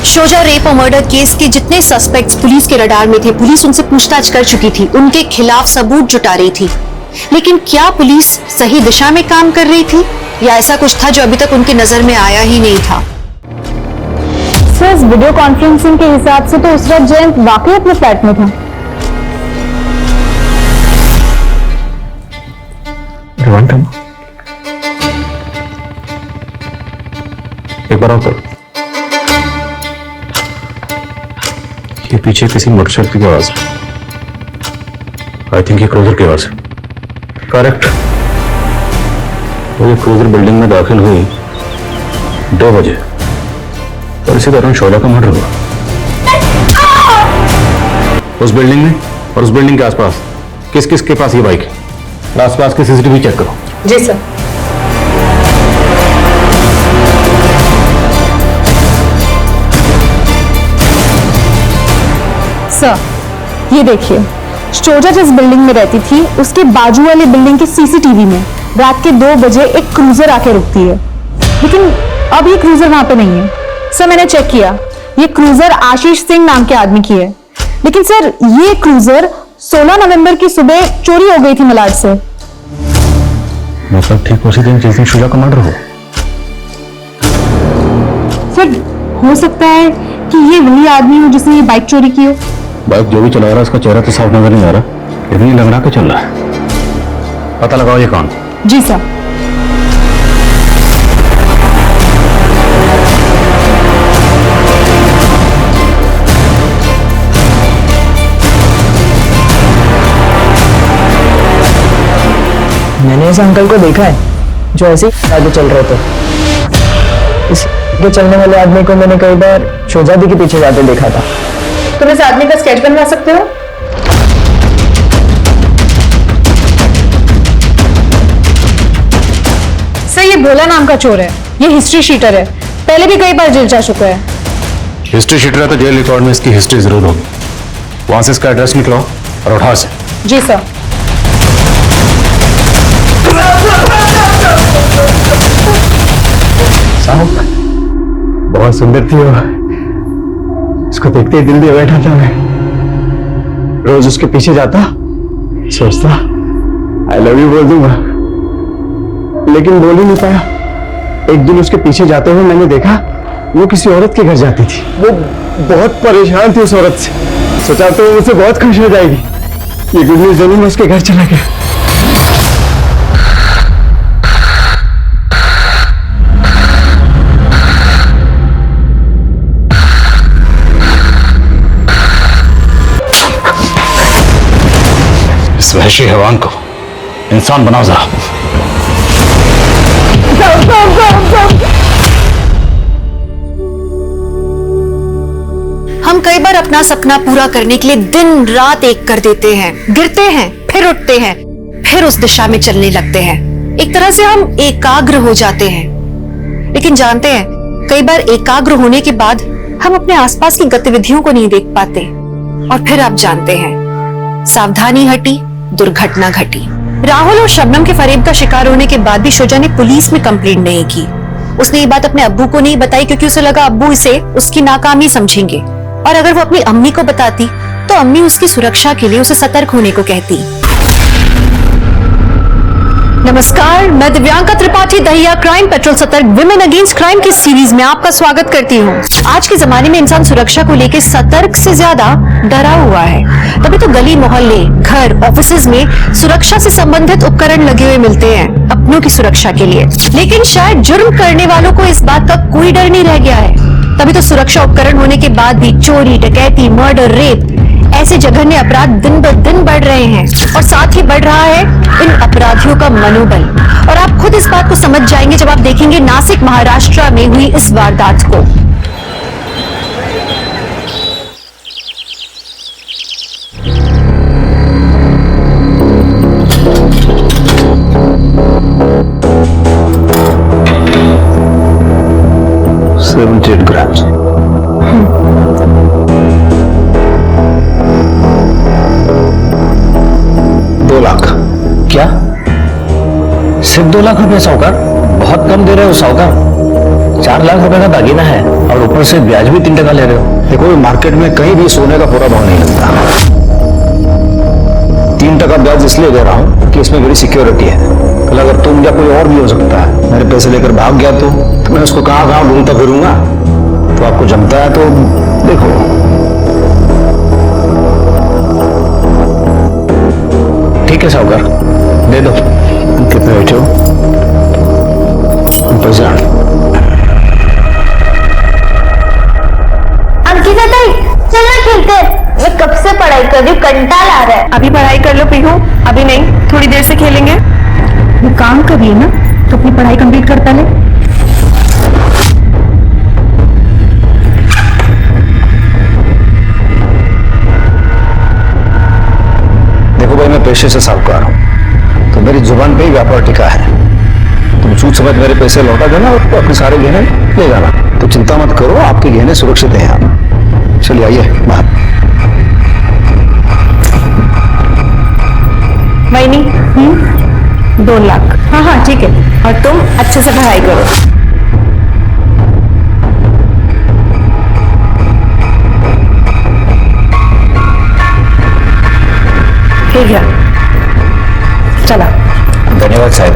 शोजा रेप और मर्डर केस के जितने सस्पेक्ट्स पुलिस के रडार में थे, पुलिस उनसे पूछताछ कर चुकी थी, उनके खिलाफ सबूत जुटा रही थी। लेकिन क्या पुलिस सही दिशा में काम कर रही थी या ऐसा कुछ था जो अभी तक उनकी नजर में आया ही नहीं था? सर, वीडियो कॉन्फ्रेंसिंग के हिसाब से तो उस रात जयंत वाकई अपने फ्लैट में था। एक बार और करो। ये पीछे किसी मोटरसाइकिल की आवाज है। आई थिंक ये क्रूजर की आवाज है। करेक्ट। वो ये क्रूजर बिल्डिंग में दाखिल हुई 2 बजे और इसी दौरान शोला का मर्डर हुआ। उस बिल्डिंग में और उस बिल्डिंग के आसपास किस किस के पास ये बाइक है? आसपास के सीसीटीवी चेक करो। जी सर। सर, ये देखिए, शोजा जिस बिल्डिंग में रहती थी उसके बाजू वाले बिल्डिंग के सीसीटीवी में रात के 2 बजे एक क्रूजर आके रुकती है, लेकिन अब ये क्रूजर वहां पे नहीं है। सर, मैंने चेक किया, ये क्रूजर आशीष सिंह नाम के आदमी की है, लेकिन सर ये क्रूजर 16 नवंबर की सुबह चोरी हो गई थी मलाड से। मतलब ठीक उसी दिन जिस दिन शुजा का मर्डर हुआ। सर, हो सकता है कि ये वही आदमी हो जिसने ये बाइक चोरी की हो। बाइक जो भी चला रहा है उसका चेहरा तो साफ नजर नहीं आ रहा, लेकिन ये लंगड़ा के चल रहा है। पता लगाओ ये कौन। जी सर। मैंने इस अंकल को देखा है जो ऐसे ही आगे चल रहे थे। इसके चलने वाले आदमी को मैंने कई बार शोजादी के पीछे जाते देखा था। तुम इस आदमी का स्केच बनवा सकते हो? सर, ये भोला नाम का चोर है, ये हिस्ट्री शीटर है, पहले भी कई बार जेल जा चुका है। हिस्ट्री शीटर है तो जेल रिकॉर्ड में इसकी हिस्ट्री जरूर होगी। वहां से इसका एड्रेस निकलो और उठा से। जी सर। साहब बहुत सुंदर थी वो। उसको देखते ही दिल दिया बैठा था मैं। रोज उसके पीछे जाता, सोचता आई लव यू बोल दूंगा, लेकिन बोल ही नहीं पाया। एक दिन उसके पीछे जाते हुए मैंने देखा वो किसी औरत के घर जाती थी। वो बहुत परेशान थी उस औरत से। सोचा तो मुझसे बहुत खुश हो जाएगी। ये गुड न्यूज देने में उसके घर चला गया। इस वहशी हैवान को इंसान बनाओ जरा। हम कई बार अपना सपना पूरा करने के लिए दिन रात एक कर देते हैं, गिरते हैं, फिर उठते हैं, फिर उस दिशा में चलने लगते हैं। एक तरह से हम एकाग्र हो जाते हैं। लेकिन जानते हैं, कई बार एकाग्र होने के बाद हम अपने आसपास की गतिविधियों को नहीं देख पाते, और फिर आप जानते हैं, सावधानी हटी, दुर्घटना घटी। राहुल और शबनम के फरेब का शिकार होने के बाद भी शोजा ने पुलिस में कंप्लेंट नहीं की। उसने ये बात अपने अब्बू को नहीं बताई, क्योंकि उसे लगा अब्बू इसे उसकी नाकामी समझेंगे, और अगर वो अपनी अम्मी को बताती तो अम्मी उसकी सुरक्षा के लिए उसे सतर्क होने को कहती। नमस्कार, मैं दिव्यांका त्रिपाठी दहिया क्राइम पेट्रोल सतर्क विमेन अगेंस्ट क्राइम की सीरीज में आपका स्वागत करती हूँ। आज के जमाने में इंसान सुरक्षा को लेकर सतर्क से ज्यादा डरा हुआ है। तभी तो गली मोहल्ले, घर, ऑफिसेज में सुरक्षा से संबंधित उपकरण लगे हुए मिलते हैं अपनों की सुरक्षा के लिए। लेकिन शायद जुर्म करने वालों को इस बात का कोई डर नहीं रह गया है। तभी तो सुरक्षा उपकरण होने के बाद भी चोरी, डकैती, मर्डर, रेप ऐसे जघन्य अपराध दिन ब दिन बढ़ रहे हैं, और साथ ही बढ़ रहा है इन अपराधियों का मनोबल। और आप खुद इस बात को समझ जाएंगे जब आप देखेंगे नासिक, महाराष्ट्र में हुई इस वारदात को। ग्राम्स। 2 लाख। क्या? सिर्फ 2 लाख रुपए साहूकार? बहुत कम दे रहे हो साहूकार। 4 लाख रुपए का दागीना है और ऊपर से ब्याज भी 3% ले रहे हो। देखो, मार्केट में कहीं भी सोने का पूरा भाव नहीं लगता। 3% ब्याज इसलिए दे रहा हूँ कि इसमें बड़ी सिक्योरिटी है। कल अगर तुम या कोई और भी हो सकता है मेरे पैसे लेकर भाग गया तो मैं उसको कहाँ कहाँ ढूंढता फिरूंगा। तो आपको जमता है तो देखो। ठीक है साहूकार, दे दो। कितने बैठे हो? पैसे अंकिता ताई, चलो खेलते। मैं कब से पढ़ाई कर रही हूँ, कंटाल आ रहा है। अभी पढ़ाई कर लो पीहू, अभी नहीं, थोड़ी देर से खेलेंगे। वो काम कर रही है ना, तो अपनी पढ़ाई कंप्लीट करता ले। देखो भाई, मैं पेशे से साहूकार हूं, तो मेरी जुबान पे ही व्यापार टिका है। तुम सूझ समझ मेरे पैसे लौटा देना और अपने सारे गहने ले जाना। तो चिंता मत करो, आपके गहने सुरक्षित हैं यहाँ। चलिए आइए बाहर। वहीनी, 2 लाख। हाँ हाँ ठीक है, और तुम अच्छे से पढ़ाई करो। ठीक है, चला। धन्यवाद साहब।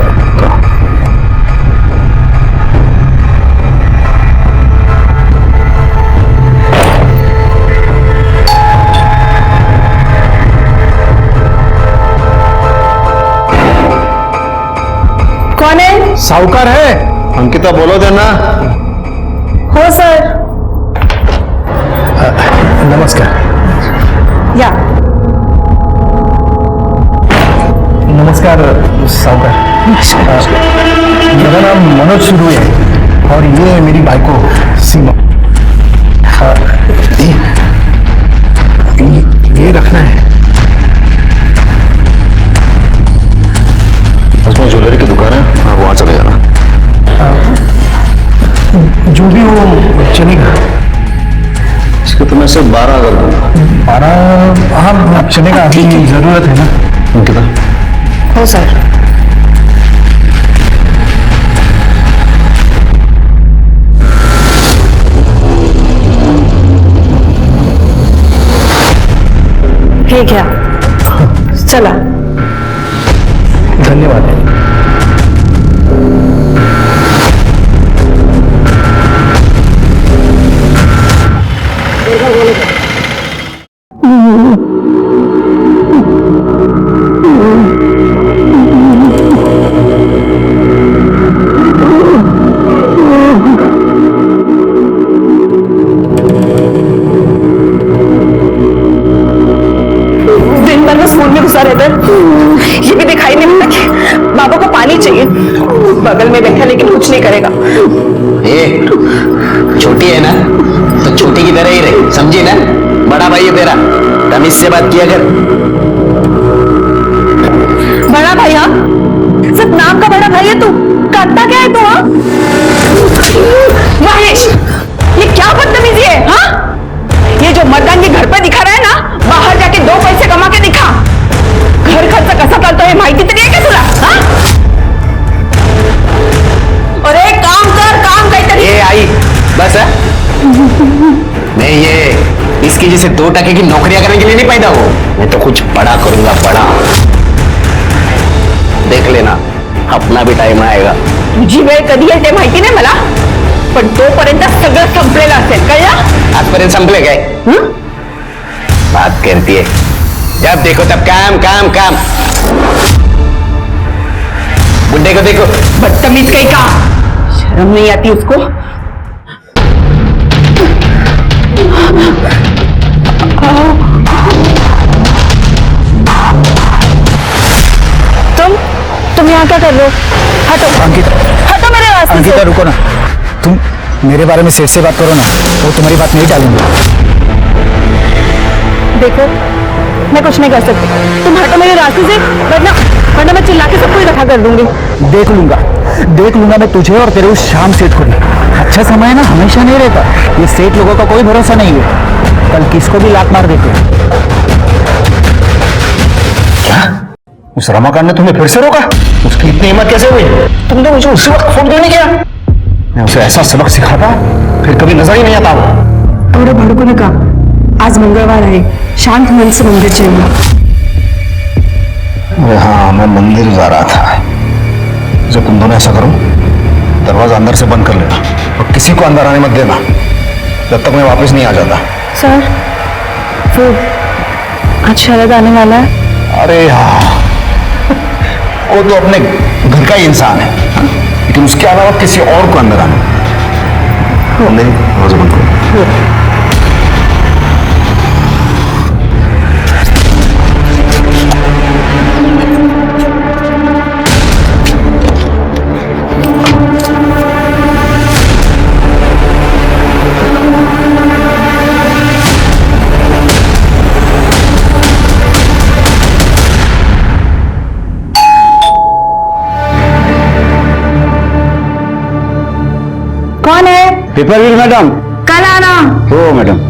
कौन है? साहूकार है। अंकिता बोलो देना। हो सर। नमस्कार। या नमस्कार साहूकार। मेरा नाम मनोज शुरू है और ये मेरी बाइको सीमा। ये रखना है। उसमें ज्वेलरी की दुकान है, आप वहां चले जाना। जो भी हो चलेगा। इसके तो मैं सिर्फ 12 कर दूंगा। 12? हाँ चलेगा, अभी जरूरत है ना। अंकिता हो सर। ठीक है चला। धन्यवाद। दिन भर में स्कूल में घुसा रहता है, ये भी दिखाई नहीं देता कि बाबा को पानी चाहिए। बगल में बैठा लेकिन कुछ नहीं करेगा। छोटी है ना तो छोटी की तरह ही रहे, समझी ना? बड़ा भाई है तेरा, तमीज से बात किया कर। बड़ा भाई? हाँ, सिर्फ नाम का बड़ा भाई है तू, करता क्या है तू? हाँ महेश, ये क्या बदतमीजी है? हाँ, ये जो मर्दानगी घर पे दिखा रहा है ना, बाहर जाके 2 पैसे कमा के दिखा। घर खर्च कसा करता है माहिती तरी आहे का तुला? हाँ? अरे काम कर, काम काहीतरी। ए आई बस है? मैं ये इसकी जैसे 2 टके की नौकरियां करने के लिए नहीं पैदा हुआ, मैं तो कुछ बड़ा करूंगा, बड़ा। देख लेना, अपना भी टाइम आएगा। तुझी वेळ कधी येते माहिती नाही मला, पण तोपर्यंत सगळं संपलेलं असेल, कळलं? आजपर्यंत संपले काय? बात करती है, जब देखो तब काम काम काम। बुड्ढे को देखो, बदतमीज कहीं का, शर्म नहीं आती उसको? तुम यहाँ क्या कर रहे हो? हटो अंकिता, हटो मेरे रास्ते अंकिता से। रुको ना, तुम मेरे बारे में सेठ से बात करो ना, वो तुम्हारी बात नहीं टालेंगे। देखो मैं कुछ नहीं कर सकती, तुम हटो मेरे रास्ते से, वरना मैं चिल्ला के सबको इकट्ठा कर दूंगी। देख लूंगा मैं तुझे और तेरे उस शाम सेठ को। अच्छा समय है ना, हमेशा नहीं रहता। ये सेठ लोगों का कोई भरोसा नहीं है, कल किसको भी लात मार देते हैं। क्या उस रमाकांत ने तुम्हें फिर से रोका? उसकी इतनी हिम्मत कैसे हुई? तुमने मुझे उसी वक्त फोन क्यों नहीं किया? मैं उसे ऐसा सबक सिखाता फिर कभी नजर ही नहीं आता वो। थोड़ा भड़को ने कहा, आज मंगलवार है, शांत मन से मंदिर चलेगा। अरे हाँ, मैं मंदिर जा रहा था। जब तुम दोनों ऐसा करो, दरवाजा अंदर से बंद कर लेना और किसी को अंदर आने मत देना जब तक मैं वापस नहीं आ जाता। सर वो आज शरद आने वाला है। अरे हाँ, वो तो अपने घर का ही इंसान है, लेकिन उसके अलावा किसी और को अंदर आना नहीं। दरवाजा बंद करो। कौन है? पेपर मिल मैडम। कल आना। हो मैडम।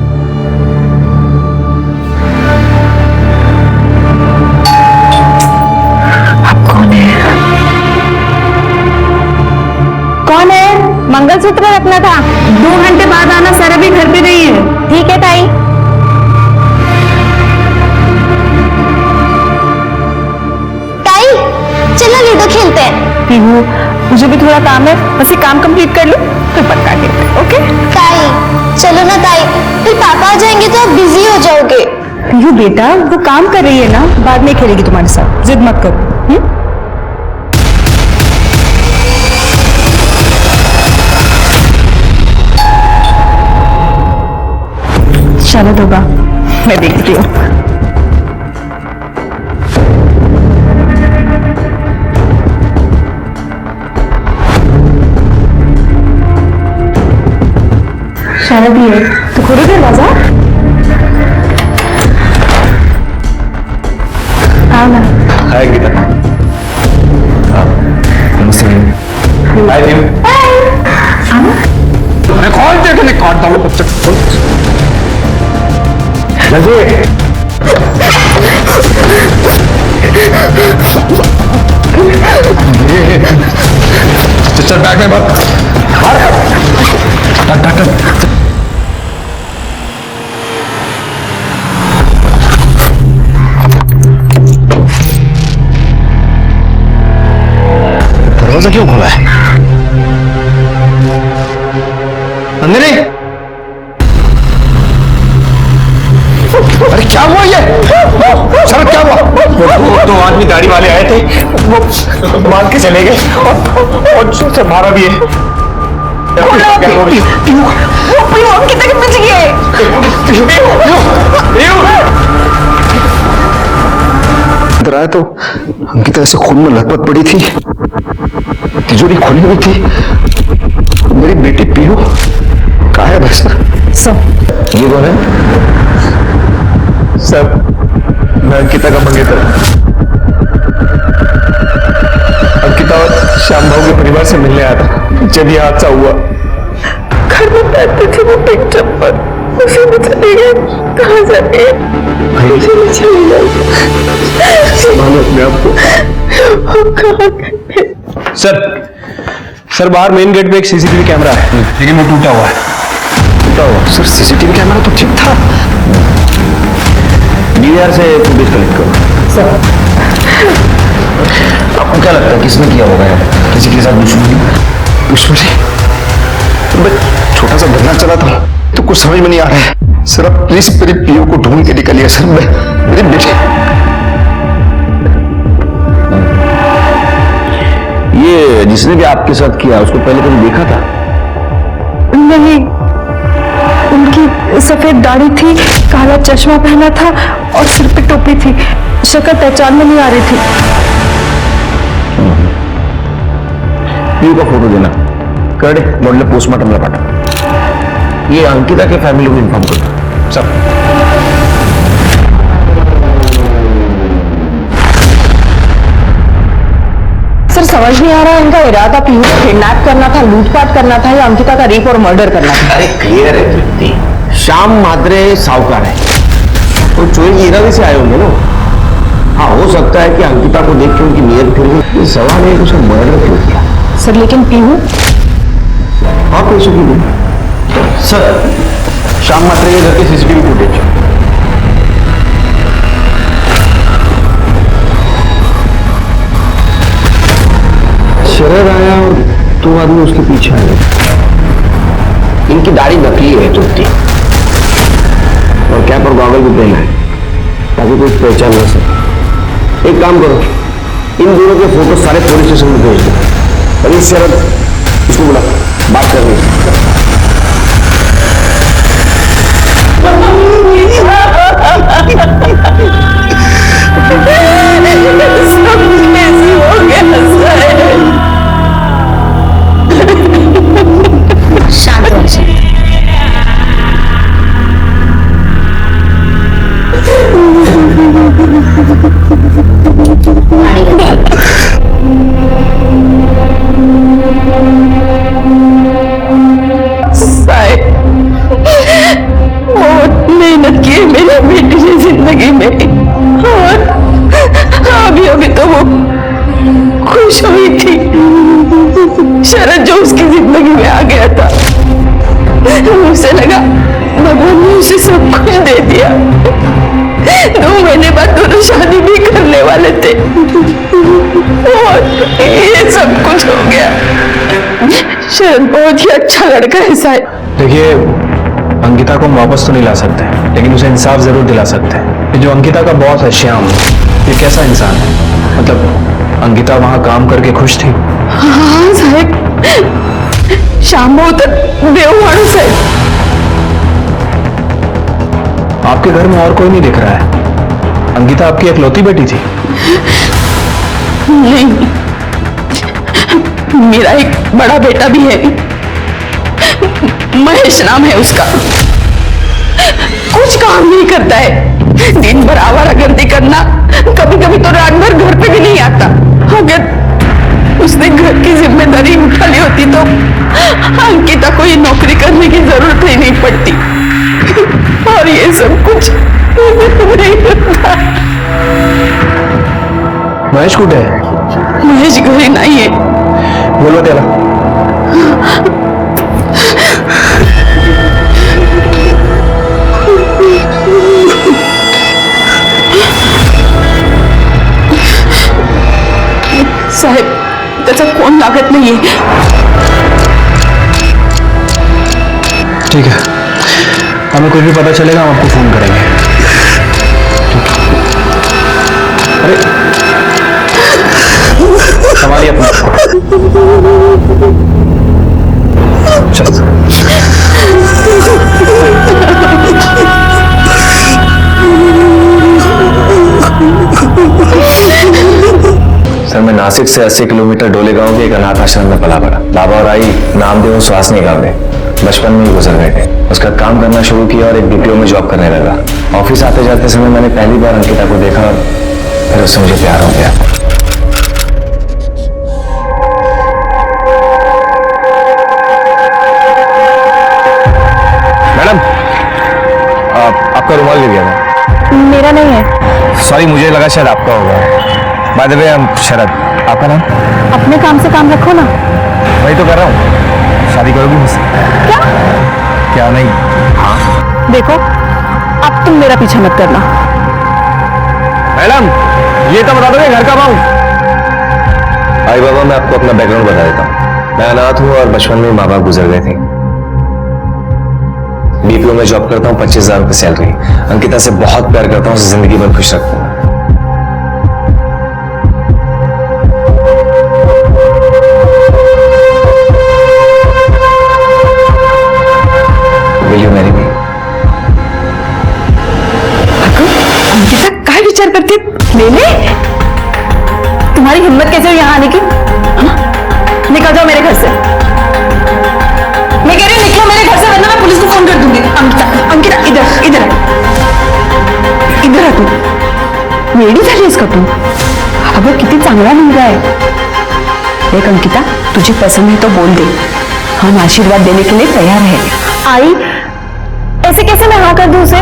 आप कौन है? कौन है? मंगलसूत्र रखना था, 2 घंटे बाद आना। सर अभी घर पे नहीं है। ठीक है ताई। ताई चलो लूडो खेलते हैं। पीहू मुझे भी थोड़ा काम है, बस ये काम कंप्लीट कर लूं फिर पक्का खेलते हैं। ओके ताई चलो ना ताई, फिर पापा आ जाएंगे तो आप बिजी हो जाओगे। पीहू बेटा वो काम कर रही है ना, बाद में खेलेगी तुम्हारे साथ, जिद मत करो। शायद होगा, मैं देखती हूँ। शायद ही है, तो खोलो दरवाजा। आओ ना। हाय गीता। नमस्ते। हाय टीम। मैं कॉल देखने काटता हूँ तब तक। चल बैग में बात नंदिनी, अरे क्या हुआ ये? सर क्या हुआ? वो दो आदमी दाढ़ी वाले आए थे, वो मार के चले गए और से मारा भी है। अंकिता के पीछे गए। इधर आया तो अंकिता ऐसे खून में लथपथ पड़ी थी, तिजोरी खुली हुई थी। मेरी बेटी पीहू कहाँ है भाई सर? ये कौन है? सर मैं अंकिता का मंगेतर। अंकिता और श्याम भाव के परिवार से मिलने आया था जब ये हादसा हुआ। घर में बैठते थे वो पिक चप्पल, उसी में चले गए। कहाँ जाते हैं? उसी में चले गए। संभालो अपने आप को। सर बाहर मेन गेट पे एक सीसीटीवी कैमरा है, लेकिन वो टूटा हुआ है। टूटा हुआ? सर सीसीटीवी कैमरा तो ठीक था। डीवीआर से फुटेज कलेक्ट करो। सर आपको क्या लगता है किसने किया होगा यार? किसी के साथ दुश्मनी? दुश्मनी? मैं छोटा सा धरना चला था तो कुछ समझ में नहीं आ रहा है। सर आप प्लीज मेरी पीओ को ढूंढ के निकलिए सर। मैं मेरी बेटी। ये जिसने भी आपके साथ किया उसको पहले कभी देखा था? नहीं, उनकी सफेद दाढ़ी थी, काला चश्मा पहना था और सिर पे टोपी थी। शक्ल पहचान में नहीं आ रही थी। पीयू का फोटो देना, कर दे मॉडल पोस्टमार्टम ला पाठा। ये अंकिता के फैमिली को इन्फॉर्म करो सब। सर समझ नहीं आ रहा इनका इरादा पीहू को किडनैप करना था, लूटपाट करना था या अंकिता का रेप और मर्डर करना था। अरे क्लियर है तृप्ति, श्याम मात्रे साहूकार है तो चोरी के इरादे से आए होंगे ना। हाँ हो सकता है कि अंकिता को देख के उनकी नीयत फिर गई। ये सवाल है कि उसे मर्डर क्यों किया? सर लेकिन पीहू? हाँ पैसों की भी। सर श्याम मात्रे के घर के सीसीटीवी फुटेज। शरद आया और दो आदमी उसके पीछे आए। इनकी दाढ़ी नकली है तृप्ति, और कैप और गॉगल भी पहना है ताकि कोई पहचान ना सके। एक काम करो, इन दोनों के फोटो सारे पुलिस स्टेशन में भेज दो। और इस शरद इसको बुला, बात करनी है। शांत हो जाए। बहुत मेहनत की है मेरी बेटी ने जिंदगी में, और अभी अभी तो वो खुश हुई थी। शरद जो उसकी जिंदगी में आ गया था, उसे लगा भगवान ने उसे सब कुछ दे दिया। 2 महीने बाद दोनों शादी भी करने वाले थे और ये सब कुछ हो गया। शरद बहुत ही अच्छा लड़का है साहब। देखिए अंकिता को हम वापस तो नहीं ला सकते, लेकिन उसे इंसाफ जरूर दिला सकते हैं। ये जो अंकिता का बॉस है श्याम, ये कैसा इंसान है? मतलब अंकिता वहां काम करके खुश थी? हाँ साहब, श्याम बहुत बेवमानुस है। आपके घर में और कोई नहीं दिख रहा है? अंकिता आपकी इकलौती बेटी थी? नहीं, मेरा एक बड़ा बेटा भी है, महेश नाम है उसका। कुछ काम नहीं करता है, दिन भर आवारागर्दी करना, कभी कभी तो रात भर घर पे भी नहीं आता। अगर उसने घर की जिम्मेदारी उठा ली होती तो अंकिता को ये नौकरी करने की जरूरत ही नहीं पड़ती, और ये सब कुछ नहीं होता। महेश कुठे है? महेश घरी नहीं है। बोलो त्याला। साहेब त्याचा कोण लागत नाहीये। ठीक है, हमें कुछ भी पता चलेगा हम आपको फोन करेंगे। अरे संभालिए अपना। चलो सर, मैं नासिक से 80 किलोमीटर डोले गांव के एक अनाथ आश्रम में पला पड़ा। बाबा और आई नामदेव श्वास नहीं गाँव बचपन में ही गुजर गए थे। उसका काम करना शुरू किया और एक बीपीओ में जॉब करने लगा। ऑफिस आते जाते समय मैंने पहली बार अंकिता को देखा और फिर उससे मुझे प्यार हो गया। मैडम, आपका रुमाल गिर गया था। मेरा नहीं है। सॉरी, मुझे लगा शायद आपका होगा। बाय द वे, शरद। आपका नाम? अपने काम से काम रखो ना। वही तो कर रहा हूँ। शादी करोगी मुझसे? क्या? क्या नहीं? हाँ। देखो, अब तुम मेरा पीछा मत करना। मैडम, ये तो बता दो मैं घर कब आऊं? आई बाबा, मैं आपको अपना बैकग्राउंड बता देता हूँ। मैं अनाथ हूँ और बचपन में माँ बाप गुजर गए थे। बीपीओ में जॉब करता हूँ, 25,000 रुपये सैलरी। अंकिता से बहुत प्यार करता हूँ, उसे जिंदगी भर खुश रखता हूँ। Will you marry me? Ankita क्या विचार करती है? ले तुम्हारी हिम्मत कैसे हुई यहाँ आने की? निकल जाओ मेरे घर से। मैं कह रही हूँ निकलो मेरे घर से, वरना मैं पुलिस को फोन कर दूंगी। अंकिता, अंकिता, इधर इधर इधर आ तू। वेडी झाली इसका तू। अगं किती चांगला मुलगा आहे। देख अंकिता, तुझे पसंद है तो बोल दे, हम आशीर्वाद देने के लिए तैयार है। आई, ऐसे कैसे मैं हाँ कर दूं उसे?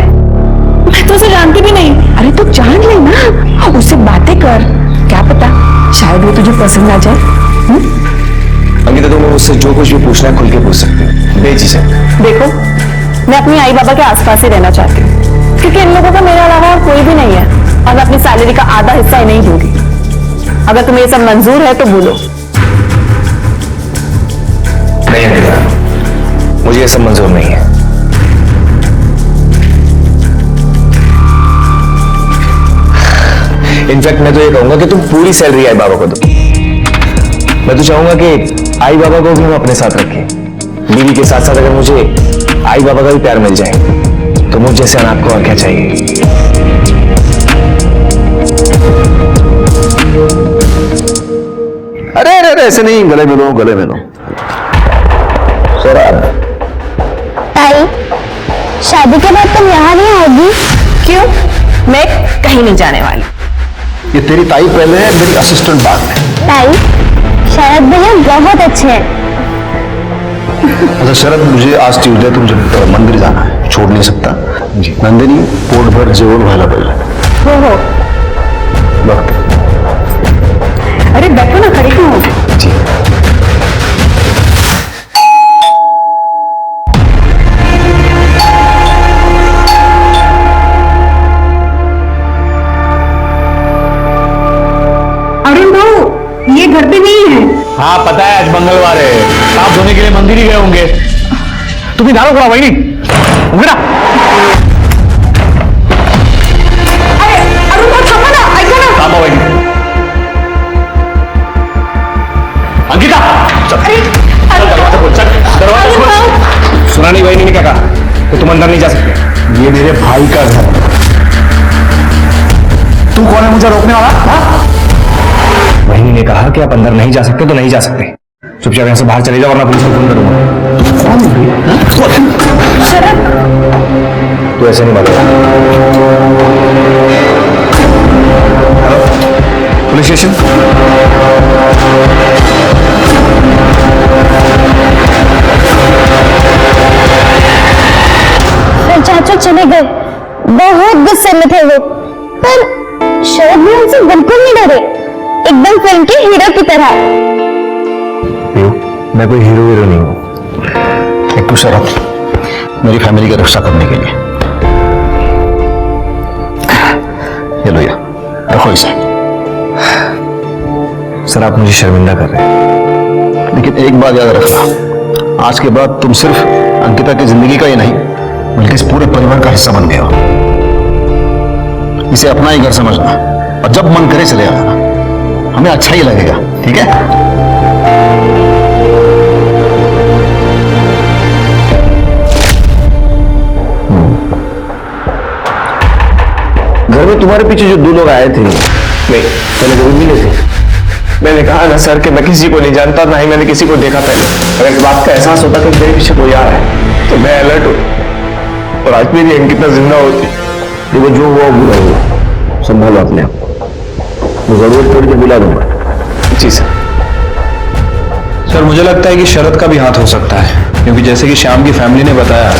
मैं तो उसे जानती भी नहीं। अरे तू जान ले ना, उससे बातें कर, क्या पता शायद वो तुझे पसंद आ जाए। अंकिता, तुम्हें मुझसे जो कुछ भी पूछना है खुल के पूछ सकते हो, बेझिझक। देखो, मैं अपनी आई बाबा के आसपास ही रहना चाहती हूँ, क्योंकि इन लोगों का मेरे अलावा और कोई भी नहीं है, और मैं अपनी सैलरी का आधा हिस्सा ही नहीं दूंगी। अगर तुम्हें ये सब मंजूर है तो बोलो। नहीं अंकिता, मुझे ये सब मंजूर नहीं है। इनफैक्ट मैं तो ये कहूंगा कि तुम पूरी सैलरी आई बाबा को दो। मैं तो चाहूंगा कि आई बाबा को भी हम अपने साथ रखें। बीवी के साथ साथ अगर मुझे आई बाबा का भी प्यार मिल जाए तो मुझ जैसे अनाथ को और क्या चाहिए। अरे अरे अरे, ऐसे नहीं, गले मिलो गले मिलो। ताई, शादी के बाद तुम यहाँ नहीं आओगी? क्यों? मैं कहीं नहीं जाने वाली। ये तेरी ताई पहले है, मेरी असिस्टेंट बाद में। ताई, शरद भैया बहुत अच्छे हैं। अच्छा शरद, मुझे आज ट्यूजडे तो मुझे मंदिर जाना है, छोड़ नहीं सकता। जी नंदिनी, पोट भर जेवण व्हायला पाहिजे। हो वक्त। अरे बैठो ना, खड़ी क्यों हो? जी। अरुण भाऊ, ये घर पे नहीं है। हाँ पता है, आज मंगलवार है, साफ धोने के लिए मंदिर ही गए होंगे। तुम्हें डालो थोड़ा, वही नहीं होंगे ना। अरे अरुण भाऊ थांबा ना, ऐका ना। थांबा वही। अंकिता, दरवाजा खोल, चल दरवाजा खोल। सुना नहीं, वही नहीं क्या कहा तो तुम अंदर नहीं जा सकते। ये मेरे भाई का घर है। तू कौन है मुझे रोकने वाला? वही ने कहा कि आप अंदर नहीं जा सकते तो नहीं जा सकते। चुपचाप यहाँ से बाहर चले जाओ वरना पुलिस को फोन करूंगा। कौन है? तो ऐसे नहीं मालूम। Hello, police station. चाचा चले गए, बहुत गुस्से में थे वो, पर शरद भी उनसे बिल्कुल नहीं डरे, एकदम फिल्म के हीरो की तरह। मैं कोई हीरो नहीं हूँ। एक तो शरद मेरी फैमिली की रक्षा करने के लिए। ये लो, ये रखो इसे। सर, आप मुझे शर्मिंदा कर रहे हैं। लेकिन एक बात याद रखना, आज के बाद तुम सिर्फ अंकिता की जिंदगी का ही नहीं बल्कि इस पूरे परिवार का हिस्सा बन गया। इसे अपना ही घर समझना और जब मन करे चले आना, हमें अच्छा ही लगेगा, ठीक है? घर में तुम्हारे पीछे जो 2 लोग आए थे, नहीं पहले कभी मिले थे? मैंने कहा ना सर कि मैं किसी को नहीं जानता, ना ही मैंने किसी को देखा पहले। अगर इस बात का एहसास होता कि मेरे पीछे कोई आ रहा है तो मैं अलर्ट हूँ और आज मेरी अंकिता जिंदा होती। देखो जो हुआ बुरा हुआ, संभालो अपने आप। मैं जरूरत पड़ी तो बुला दूंगा। जी सर। सर मुझे लगता है कि शरद का भी हाथ हो सकता है, क्योंकि जैसे कि श्याम की फैमिली ने बताया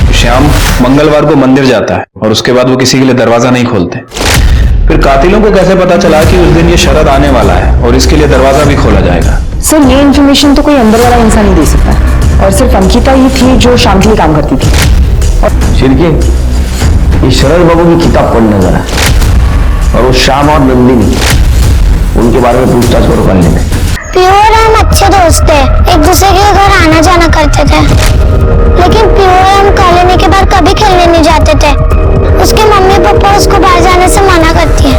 कि श्याम मंगलवार को मंदिर जाता है और उसके बाद वो किसी के लिए दरवाजा नहीं खोलते। फिर कातिलों को कैसे पता चला कि उस दिन ये शरद आने वाला है और इसके लिए दरवाजा भी खोला जाएगा? सर ये इन्फॉर्मेशन तो कोई अंदर वाला इंसान ही दे सकता है, और सिर्फ अंकिता ही थी जो शाम के लिए काम करती थी। शिरके, ये शरद बाबू की किताब पढ़ना जरा, और वो श्याम और नंदिनी, उनके बारे में पूछताछ करो कल में। पियो और हम अच्छे दोस्त थे, एक दूसरे के घर आना जाना करते थे, लेकिन पियो और हम कॉलोनी के बाहर कभी खेलने नहीं जाते थे। उसके मम्मी पापा उसको बाहर जाने से मना करती है।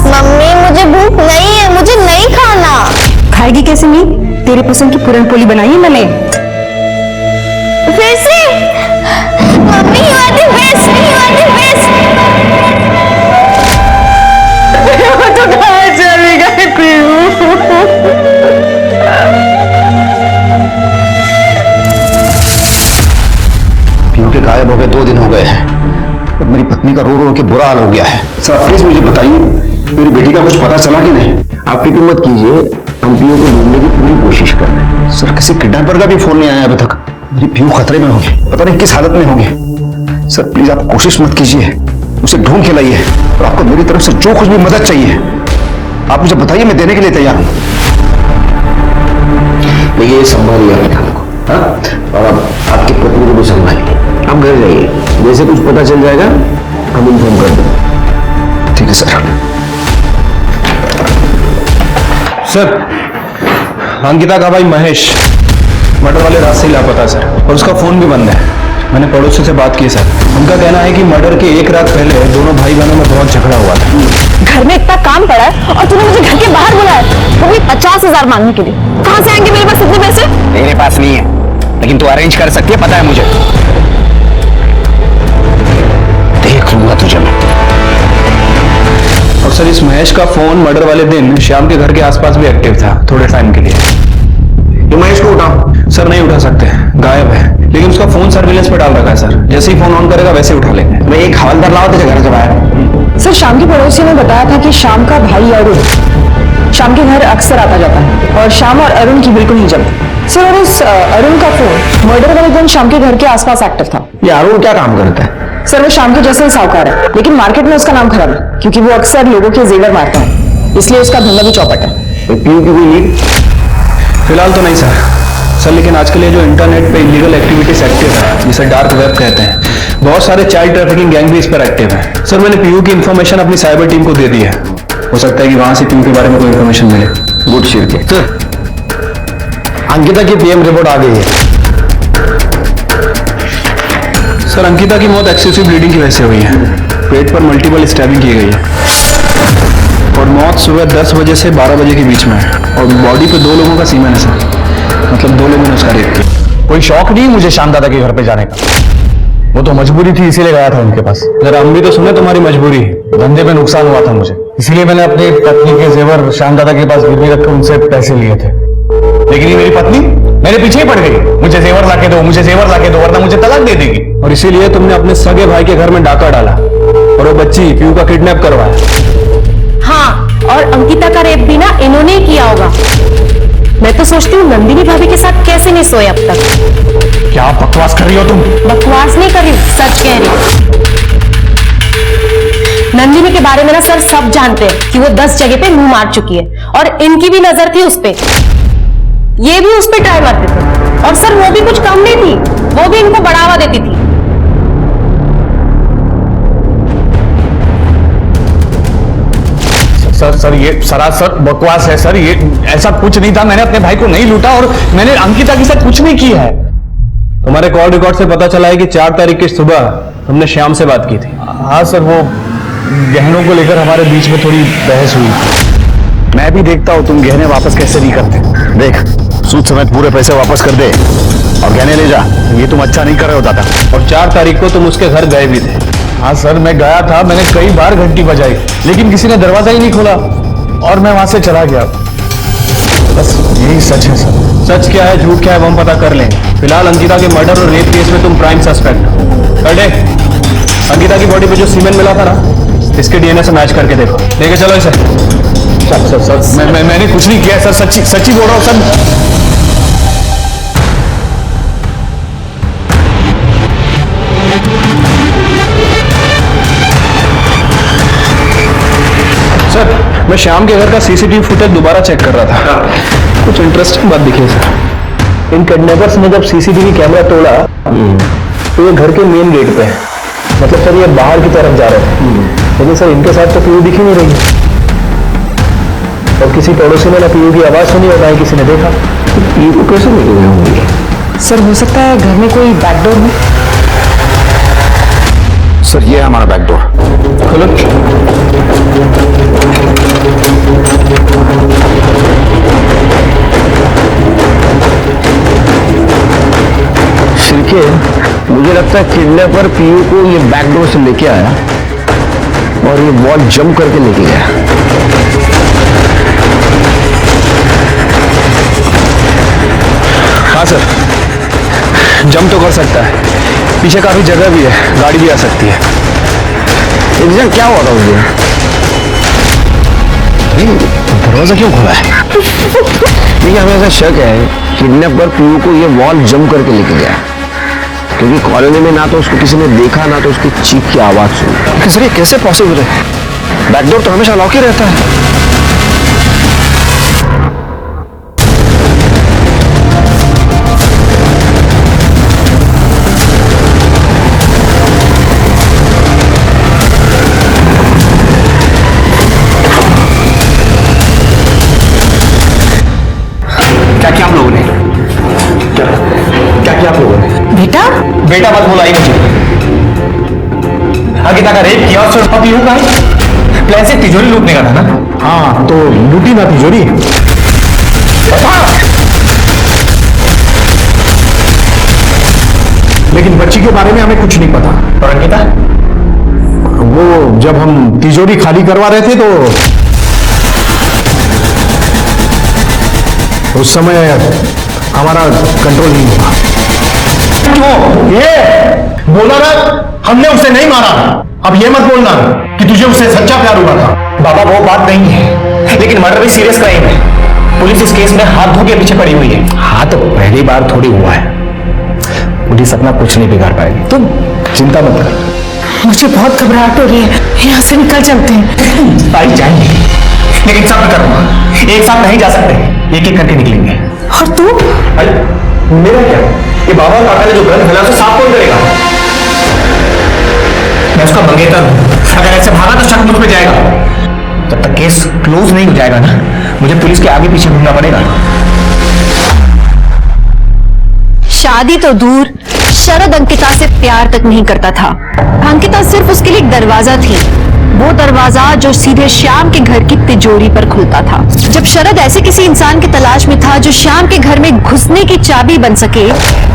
मम्मी मुझे भूख नहीं है, मुझे नहीं खाना। खाएगी कैसे नहीं? तेरे पसंद की पूरन पोली बनाई है मैंने। फिर से mummy you are the best, you are the best। तो कहाँ चली गई पीहू? पीहू के गायब हो गए 2 दिन हो गए हैं और मेरी पत्नी का रो रो के बुरा हाल हो गया है। सर प्लीज मुझे बताइए, मेरी बेटी का कुछ पता चला कि नहीं? आप फिक्र मत कीजिए, हम पीहू को ढूंढने की पूरी कोशिश कर रहे हैं। सर किसी किडनैपर का भी फोन नहीं आया अभी तक। मेरी पीहू खतरे में होगी, पता नहीं किस हालत में होगी। सर प्लीज आप कोशिश मत कीजिए, उसे ढूंढ के लाइए, और आपको मेरी तरफ से जो कुछ भी मदद चाहिए आप मुझे बताइए, मैं देने के लिए तैयार हूं। देखिए संभालिए अपने काम को, हाँ? और अब आपकी पत्नी को भी संभालिए। आप घर जाइए, जैसे कुछ पता चल जाएगा हम इन्फॉर्म कर देंगे। ठीक है सर। सर अंकिता का भाई महेश मर्डर वाले रात से ही लापता सर, और उसका फोन भी बंद है। मैंने पड़ोसी से बात की सर, उनका कहना है कि मर्डर के 1 रात पहले दोनों भाई बहनों में बहुत झगड़ा हुआ था। घर में इतना काम पड़ा है और तूने मुझे घर के बाहर बुलाया, वो भी 50,000 मांगने के लिए। कहाँ से आएंगे मेरे पास इतने पैसे? मेरे पास नहीं है, लेकिन तू अरेंज कर सकती है, पता है मुझे। देख लूंगा तुझे मैं। और सर इस महेश का फोन मर्डर वाले दिन श्याम के घर के आसपास भी एक्टिव था थोड़े टाइम के लिए। ये महेश को उठाओ। सर नहीं उठा सकते, गायब है, लेकिन उसका फोन सर्विलेंस पे डाल रखा है सर। जैसे ही फोन ऑन करेगा वैसे उठा लेंगे। मैं एक हवलदार लाओ तुझे घर जब आया। सर शाम के पड़ोसी ने बताया था कि शाम का भाई अरुण शाम के घर अक्सर आता जाता है, और शाम और अरुण की बिल्कुल नहीं जमती। सर और उस अरुण का फोन मर्डर वाले दिन शाम के घर के आसपास एक्टिव था। ये अरुण क्या काम करता है? सर वो शाम के जैसे ही साहूकार है, लेकिन मार्केट में उसका नाम खराब है, क्योंकि वो अक्सर लोगों के जेवर मारता है, इसलिए उसका धंधा भी चौपट है। पीहू की कोई लीड? फिलहाल तो नहीं सर, लेकिन आजकल ये जो इंटरनेट पे इलीगल एक्टिविटीज एक्टिव है, जिसे डार्क वेब कहते हैं, बहुत सारे चाइल्ड ट्रैफिकिंग गैंग भी इस पर एक्टिव है। सर मैंने पीयू की इन्फॉर्मेशन अपनी साइबर टीम को दे दी है, हो सकता है कि वहां से पीयू के बारे में कोई इन्फॉर्मेशन मिले। गुड शिरके। अंकिता की पीएम रिपोर्ट आ गई है। सर अंकिता की मौत एक्सेसिव ब्लीडिंग की वजह से हुई है, पेट पर मल्टीपल स्टैबिंग की गई है, और मौत सुबह 10 बजे से 12 बजे के बीच में है, और बॉडी पे 2 लोगों का सीमेन है सर, मतलब 2 लोगों ने उसका रेप किया। कोई शौक नहीं मुझे श्याम दादा के घर पे जाने का, वो तो मजबूरी थी इसीलिए गया था उनके पास। जरा हम भी तो सुने तुम्हारी मजबूरी, धंधे में नुकसान हुआ था मुझे, इसीलिए मैंने अपनी पत्नी के जेवर श्याम दादा के पास गिरवी रखकर उनसे पैसे लिए थे। लेकिन ये मेरी पत्नी मेरे पीछे ही पड़ गई, मुझे जेवर लाके दो, मुझे जेवर लाके दो, वरना मुझे तलाक दे देगी। और इसीलिए तुमने अपने सगे भाई के घर में डाका डाला और वो बच्ची पीयू का किडनैप करवाया। हाँ, और अंकिता का रेप भी ना इन्होंने ही किया होगा। मैं तो सोचती हूँ नंदिनी भाभी के साथ कैसे नहीं सोए अब तक। क्या बकवास कर रही हो तुम? बकवास नहीं कर रही, सच कह रही हूँ। नंदिनी के बारे में ना सर सब जानते हैं कि वो 10 जगह पे मुंह मार चुकी है, और इनकी भी नजर थी उस पे, ये भी उस पे ट्राई मारते थे, और सर वो भी कुछ कम नहीं थी, वो भी इनको बढ़ावा देती थी। सर सर ये सरासर बकवास है सर। ये ऐसा कुछ नहीं था, मैंने अपने भाई को नहीं लूटा और मैंने अंकिता के साथ कुछ नहीं किया है। तुम्हारे कॉल रिकॉर्ड से पता चला है कि 4 तारीख की सुबह तुमने श्याम से बात की थी। हाँ सर, वो गहनों को लेकर हमारे बीच में थोड़ी बहस हुई। मैं भी देखता हूँ तुम गहने वापस कैसे नहीं करते। देख, सूद समेत पूरे पैसे वापस कर दे और गहने ले जा। ये तुम अच्छा नहीं कर रहे हो दादा। और 4 तारीख को तुम उसके घर गए भी थे। हाँ सर, मैं गया था, मैंने कई बार घंटी बजाई लेकिन किसी ने दरवाजा ही नहीं खोला और मैं वहां से चला गया। बस यही सच है सर। सच क्या है झूठ क्या है वो हम पता कर लेंगे। फिलहाल अंकिता के मर्डर और रेप केस में तुम प्राइम सस्पेक्ट हो। अरे अंकिता की बॉडी पे जो सीमेंट मिला था ना, इसके डीएनए से मैच करके देखो। लेके चलो इसे। सर मैंने कुछ नहीं किया सर, सच्ची बोल रहा हूँ सर। सर मैं श्याम के घर का सीसीटीवी फुटेज दोबारा चेक कर रहा था। कुछ इंटरेस्टिंग बात दिखी है सर। इन किडनैपर्स ने जब सीसीटीवी कैमरा तोड़ा तो ये घर के मेन गेट पे है, मतलब सर ये बाहर की तरफ जा रहे थे। लेकिन सर इनके साथ तो पीयू दिख ही नहीं रही और किसी पड़ोसी ने ना पीयू की आवाज सुनी और ना ही किसी ने देखा। पीयू को कैसे लेके गए होंगे? सर हो सकता है घर में कोई बैकडोर हो। सर ये है हमारा बैकडोर। खोलो। शिर्के, मुझे लगता है किडनैपर पीयू को ये बैकडोर से लेके आया और ये वॉल जंप करके लेके गया। हाँ सर, जंप तो कर सकता है, पीछे काफी जगह भी है, गाड़ी भी आ सकती है। एग्जैक्ट क्या हुआ था उस दिन? दरवाजा क्यों खुला है? देखिए हमें ऐसा शक है किडनैपर पीयू को ये वॉल जंप करके लेके गया, क्योंकि कॉलोनी में ना तो उसको किसी ने देखा ना तो उसकी चीख की आवाज सुनी। सर ये कैसे पॉसिबल है? बैकडोर तो हमेशा लॉक ही रहता है। बेटा मत बुलाई मुझे। अंकिता का रेप किया और सिर्फ पीयू का प्लान से तिजोरी लूटने का था ना? हाँ तो लूटी ना तिजोरी। लेकिन बच्ची के बारे में हमें कुछ नहीं पता। और अंकिता? वो जब हम तिजोरी खाली करवा रहे थे तो उस समय हमारा कंट्रोल नहीं हुआ। ये बोला ना हमने उसे नहीं मारा। अब ये मत बोलना कि तुझे उससे सच्चा प्यार हुआ था। बाबा वो बात नहीं है, लेकिन मर्डर भी सीरियस क्राइम है। पुलिस इस केस में हाथ धो के पीछे पड़ी हुई है। हाँ तो पहली बार थोड़ी हुआ है, पुलिस अपना कुछ नहीं बिगाड़ पाएगी, तुम चिंता मत कर। मुझे बहुत घबराहट हो रही है, यहाँ से निकल चलते हैं। भाई जाएंगे, लेकिन सब करो, एक साथ नहीं जा सकते, एक एक करके निकलेंगे। और तू? मेरा क्या? ये बाबा और काका ने जो गन फैला उसे साफ कौन करेगा? मैं उसका मंगेतर हूं, अगर ऐसे भागा तो शक मुझ पे जाएगा। जब तक केस क्लोज नहीं हो जाएगा ना, मुझे पुलिस के आगे पीछे घूमना पड़ेगा। शादी तो दूर, शरद अंकिता से प्यार तक नहीं करता था। अंकिता सिर्फ उसके लिए एक दरवाजा थी, वो दरवाजा जो सीधे श्याम के घर की तिजोरी पर खुलता था। जब शरद ऐसे किसी इंसान की तलाश में था जो श्याम के घर में घुसने की चाबी बन सके,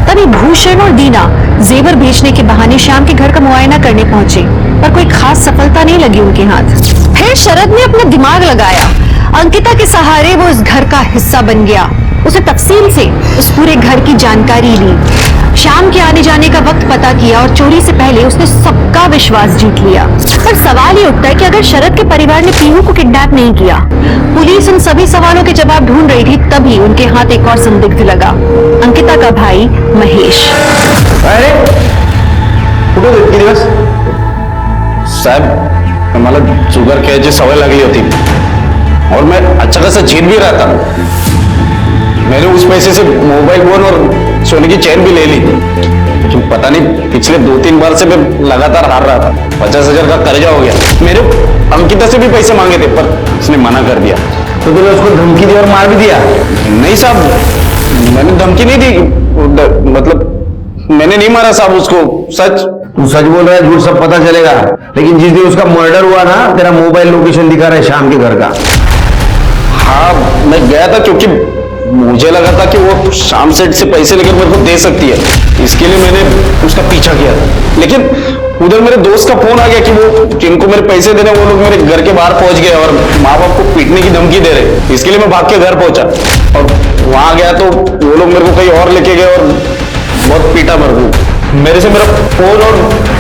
तभी भूषण और दीना जेवर बेचने के बहाने श्याम के घर का मुआयना करने पहुंचे, पर कोई खास सफलता नहीं लगी उनके हाथ। फिर शरद ने अपना दिमाग लगाया, अंकिता के सहारे वो इस घर का हिस्सा बन गया। उसे तफसील से उस पूरे घर की जानकारी ली, शाम के आने जाने का वक्त पता किया और चोरी से पहले उसने सबका विश्वास जीत लिया। पर सवाल ये उठता है कि अगर शरद के परिवार ने पीहू को किडनैप नहीं किया, पुलिस उन सभी सवालों के जवाब ढूंढ रही थी, तभी उनके हाथ एक और संदिग्ध लगा, अंकिता का भाई महेश। अरे दिवस साहब मला शुगर खेळायची सवय लागली होती और मैं अच्छा खासा जीत भी रहा था। मैंने उस पैसे से मोबाइल फोन और सोने की चेन भी ले ली, लेकिन पता नहीं पिछले 2-3 बार से मैं लगातार हार रहा था। 50,000 का कर्जा हो गया। मेरे अंकिता से भी पैसे मांगे थे पर उसने मना कर दिया। तो तूने उसको धमकी दी और मार भी दिया? नहीं साहब, मैंने धमकी नहीं दी, मतलब मैंने नहीं मारा साहब उसको। सच। तू सच बोल रहा है, झूठ सब पता चलेगा। लेकिन जिस दिन उसका मर्डर हुआ ना, तेरा मोबाइल लोकेशन दिखा रहा है श्याम के घर का। हाँ मैं गया था क्योंकि मुझे लगा था कि वो शाम सेठ से पैसे लेकर मेरे को दे सकती है, इसके लिए मैंने उसका पीछा किया था। लेकिन उधर मेरे दोस्त का फोन आ गया कि वो जिनको मेरे पैसे देने वो लोग मेरे घर के बाहर पहुंच गए और माँ बाप को पीटने की धमकी दे रहे। इसके लिए मैं भाग के घर पहुंचा और वहां गया तो वो लोग मेरे को कहीं और लेके गए और बहुत पीटा मेरे को। मेरे से मेरा फोन और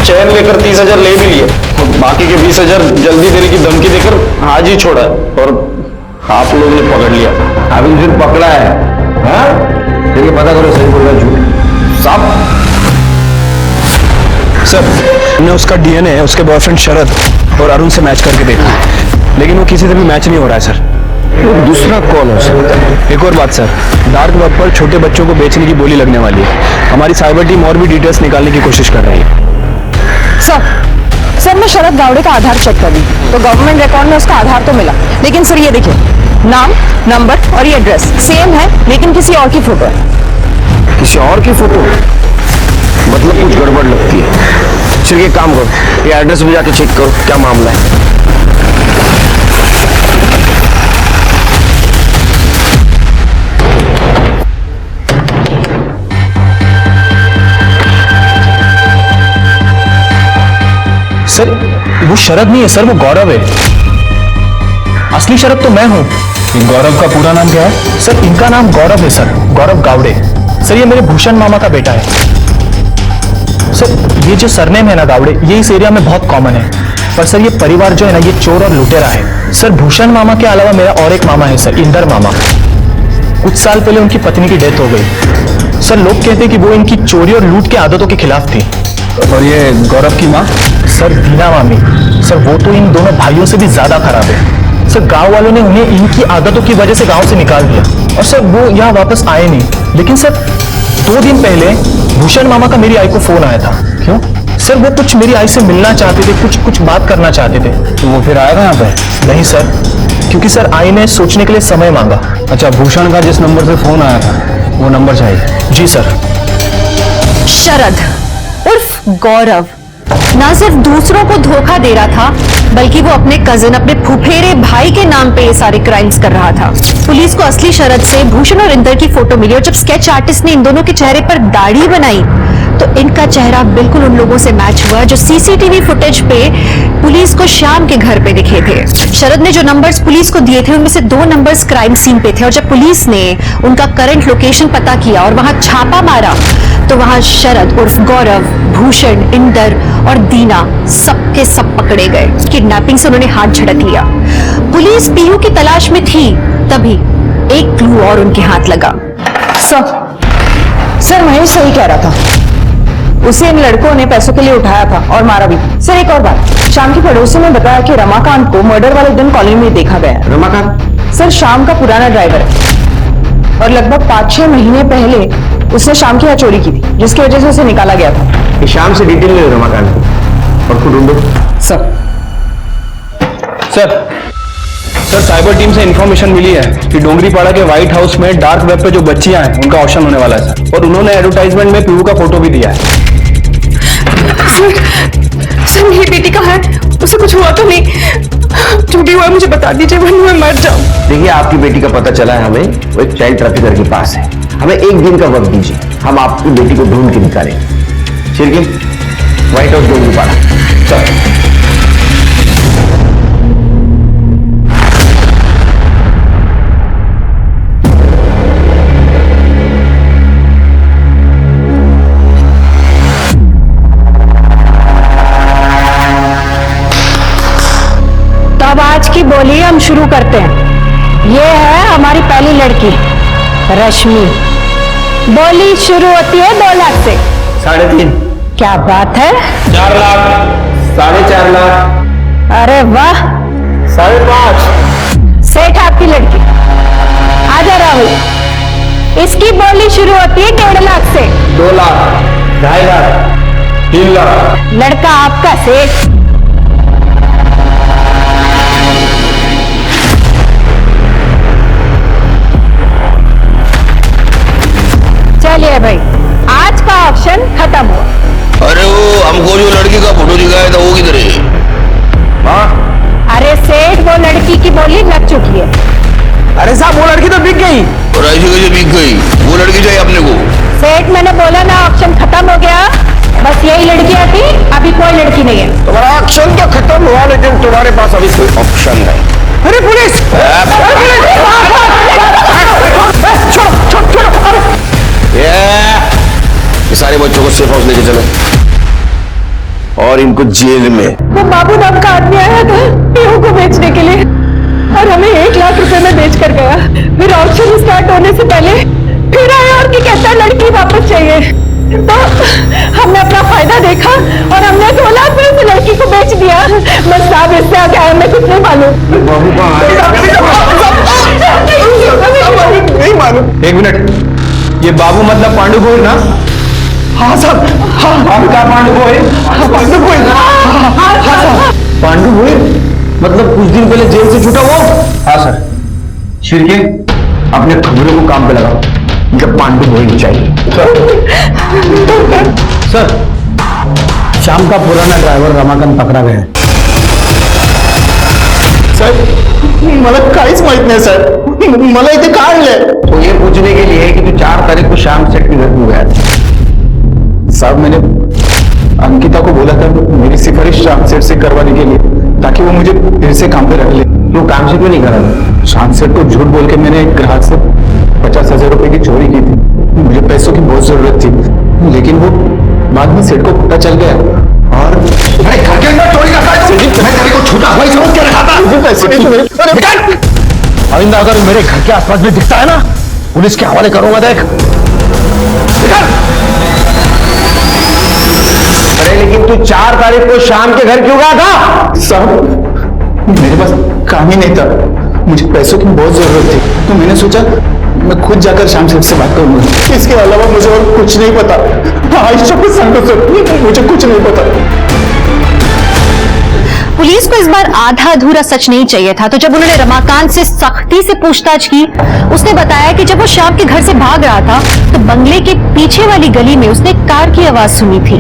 चैन लेकर 30,000 ले भी लिए और बाकी के 20,000 जल्दी देने की धमकी देकर आज ही छोड़ा और आप लोगों ने पकड़ लिया। अभी फिर पकड़ा है? हाँ, देखिए पता करो सही बोल रहा है झूठ। साहब सर, हमने उसका डीएनए उसके बॉयफ्रेंड शरद और अरुण से मैच करके देखा, लेकिन वो किसी से भी मैच नहीं हो रहा है सर। दूसरा कौन हो सकता है? एक और बात सर, डार्क वेब पर छोटे बच्चों को बेचने की बोली लगने वाली है। हमारी साइबर टीम और भी डिटेल्स निकालने की कोशिश कर रही है। सर मैं शरद गावड़े का आधार चेक कर दी तो गवर्नमेंट रिकॉर्ड में उसका आधार तो मिला, लेकिन सर ये देखिए, नाम, नंबर और ये एड्रेस सेम है, लेकिन किसी और की फोटो है। किसी और की फोटो? मतलब कुछ गड़बड़ लगती है। चलिए एक काम करो, ये एड्रेस भी जाके चेक करो क्या मामला है। सर वो शरद नहीं है सर, वो गौरव है। असली शरद तो मैं हूं। गौरव का पूरा नाम क्या है? सर इनका नाम गौरव है सर, गौरव गावड़े। सर ये मेरे भूषण मामा का बेटा है। सर ये जो सरनेम है ना गावड़े, ये इस एरिया में बहुत कॉमन है, पर सर ये परिवार जो है ना, ये चोर और लुटेरा है। सर भूषण मामा के अलावा मेरा और एक मामा है सर, इंदर मामा। कुछ साल पहले उनकी पत्नी की डेथ हो गई। सर लोग कहते हैं कि वो इनकी चोरी और लूट की आदतों के खिलाफ थी। और ये गौरव की माँ सर दीना मामी, सर वो तो इन दोनों भाइयों से भी ज्यादा खराब है। सर गांव वालों ने उन्हें इनकी आदतों की वजह से गांव से निकाल दिया और सर वो यहाँ वापस आए नहीं। लेकिन सर 2 दिन पहले भूषण मामा का मेरी आई को फोन आया था। क्यों? सर वो कुछ मेरी आई से मिलना चाहते थे, कुछ बात करना चाहते थे। तो वो फिर आया था यहाँ पे? नहीं सर, क्योंकि सर आई ने सोचने के लिए समय मांगा। अच्छा, भूषण का जिस नंबर से फोन आया था वो नंबर चाहिए? जी सर। शरद उर्फ गौरव ना सिर्फ दूसरों को धोखा दे रहा था, बल्कि वो अपने कजिन, अपने फुफेरे भाई के नाम पे ये सारे क्राइम्स कर रहा था। पुलिस को असली शरद से भूषण और इंदर की फोटो मिली और जब स्केच आर्टिस्ट ने इन दोनों के चेहरे पर दाढ़ी बनाई तो इनका चेहरा बिल्कुल उन लोगों से मैच हुआ जो सीसीटीवी फुटेज पे पुलिस को श्याम के घर पे दिखे थे। शरद ने जो नंबर्स पुलिस को दिए थे उनमें से 2 नंबर्स क्राइम सीन पे थे और जब पुलिस ने उनका करंट लोकेशन पता किया और वहां छापा मारा तो वहां शरद उर्फ गौरव, भूषण, इंदर और दीना सबके सब पकड़े गए। किडनैपिंग से उन्होंने हाथ झड़क लिया। पुलिस पीयू की तलाश में थी, तभी एक क्लू और उनके हाथ लगा। सर महेश सही कह रहा था, उसे इन लड़कों ने पैसों के लिए उठाया था और मारा भी। सर एक और बात, शाम की पड़ोसी ने बताया कि रमाकांत को मर्डर वाले दिन कॉलोनी में देखा गया। रमाकांत? सर शाम का पुराना ड्राइवर है और लगभग 5-6 महीने पहले उसने शाम की यहाँ चोरी की थी, जिसकी वजह से उसे निकाला गया था। शाम से डिटेल ले रमाकांत की और खुद ढूंढो। सर साइबर टीम से इंफॉर्मेशन मिली है कि डोंगरीपाड़ा के व्हाइट हाउस में डार्क वेब पे जो बच्चियां हैं उनका ऑप्शन होने वाला है सर, और उन्होंने एडवर्टाइजमेंट में पीयू का फोटो भी दिया है। सर मेरी बेटी कहाँ है? उसे कुछ हुआ तो नहीं? जो भी हुआ मुझे बता दीजिए वरना मैं मर जाऊं। देखिए आपकी बेटी का पता चला है हमें, वो एक चाइल्ड ट्रैफिकर के पास है। हमें 1 दिन का वक्त दीजिए, हम आपकी बेटी को ढूंढ के निकालेंगे। ठीक है? White house Dongripada. चल। अब आज की बोली हम शुरू करते हैं। ये है हमारी पहली लड़की रश्मि। बोली शुरू होती है 2 लाख से। 3.5। क्या बात है? 4 लाख। 4.5 लाख। अरे वाह। 5.5। सेठ आपकी लड़की। आजा राहुल। इसकी बोली शुरू होती है 1.5 लाख से। 2 लाख। 2.5 लाख। 3 लाख। लड़का आपका सेठ। लड़की की बोली लग चुकी है। अरे साहब वो लड़की तो बिक गई। और ऐसी कैसे बिक गई? वो लड़की चाहिए अपने को। सेठ मैंने बोला ना ऑप्शन खत्म हो गया, बस यही लड़कियां थी, अभी कोई लड़की नहीं है। तुम्हारा ऑप्शन तो खत्म हुआ लेकिन तुम्हारे पास अभी कोई ऑप्शन है। अरे पुलिस! ये सारे बच्चों को सेफ हाउस लेके चलो और इनको जेल में। वो बाबू नाम का आदमी आया था पीहू को बेचने के लिए और हमें 1 लाख रुपए में बेच कर गया। फिर ऑप्शन स्टार्ट होने से पहले फिर आया और कि कहता लड़की वापस चाहिए, तो हमने अपना फायदा देखा और हमने 2 लाख में उस लड़की को बेच दिया। बस साहब इससे आगे हमें कुछ नहीं मालूम। नहीं मालूम। 1 मिनट, ये बाबू मतलब पांडु गोयल ना? हाँ साहब, हाँ क्या पांडु गोयल? पांडु गोयल। हाँ साहब, पांडु गोयल मतलब कुछ दिन पहले जेल से छूटा वो? हाँ सर। शिरके अपने खबरों को काम पे लगाओ, जब पांडु गोयल चाहिए। सर, शाम का पुराना ड्रायव्हर रमाकांत पकडा गया है। सर मला काहीच माहित नाही सर, मला इथे का आणलंय? तो ये पूछने के लिए कि तू 4 तारीख को शाम सेट के घर में गया था। साहब मैंने अंकिता को बोला था मेरी सिफारिश शाम सेट से करवाने के लिए, ताकि वो मुझे फिर से काम पे रख ले। तो काम से क्यों नहीं करा? शाम सेट को झूठ बोल के मैंने एक ग्राहक से 50,000 रुपए की चोरी की थी। मुझे पैसों की बहुत जरूरत थी, लेकिन वो बाद में सेट को पता चल गया और मेरे घर के अंदर चोरी करता है। मैं तेरे को छूटा हुआ ही समझ के रखा था। मुझे पैसे नहीं मिले। आइंदा अगर मेरे घर के आसपास भी दिखता है ना, पुलिस के हवाले करूंगा। देख अरे लेकिन तू 4 तारीख को शाम के घर क्यों गया था? साहब मेरे पास काम ही नहीं था, मुझे पैसों की बहुत जरूरत थी, तो मैंने सोचा मैं खुद जाकर शाम से बात करूंगा। इसके अलावा मुझे और कुछ नहीं पता। मुझे कुछ नहीं पता। पुलिस को इस बार आधा अधूरा सच नहीं चाहिए था, तो जब उन्होंने रमाकांत से सख्ती से पूछताछ की, उसने बताया कि जब वो शाम के घर से भाग रहा था तो बंगले के पीछे वाली गली में उसने कार की आवाज सुनी थी।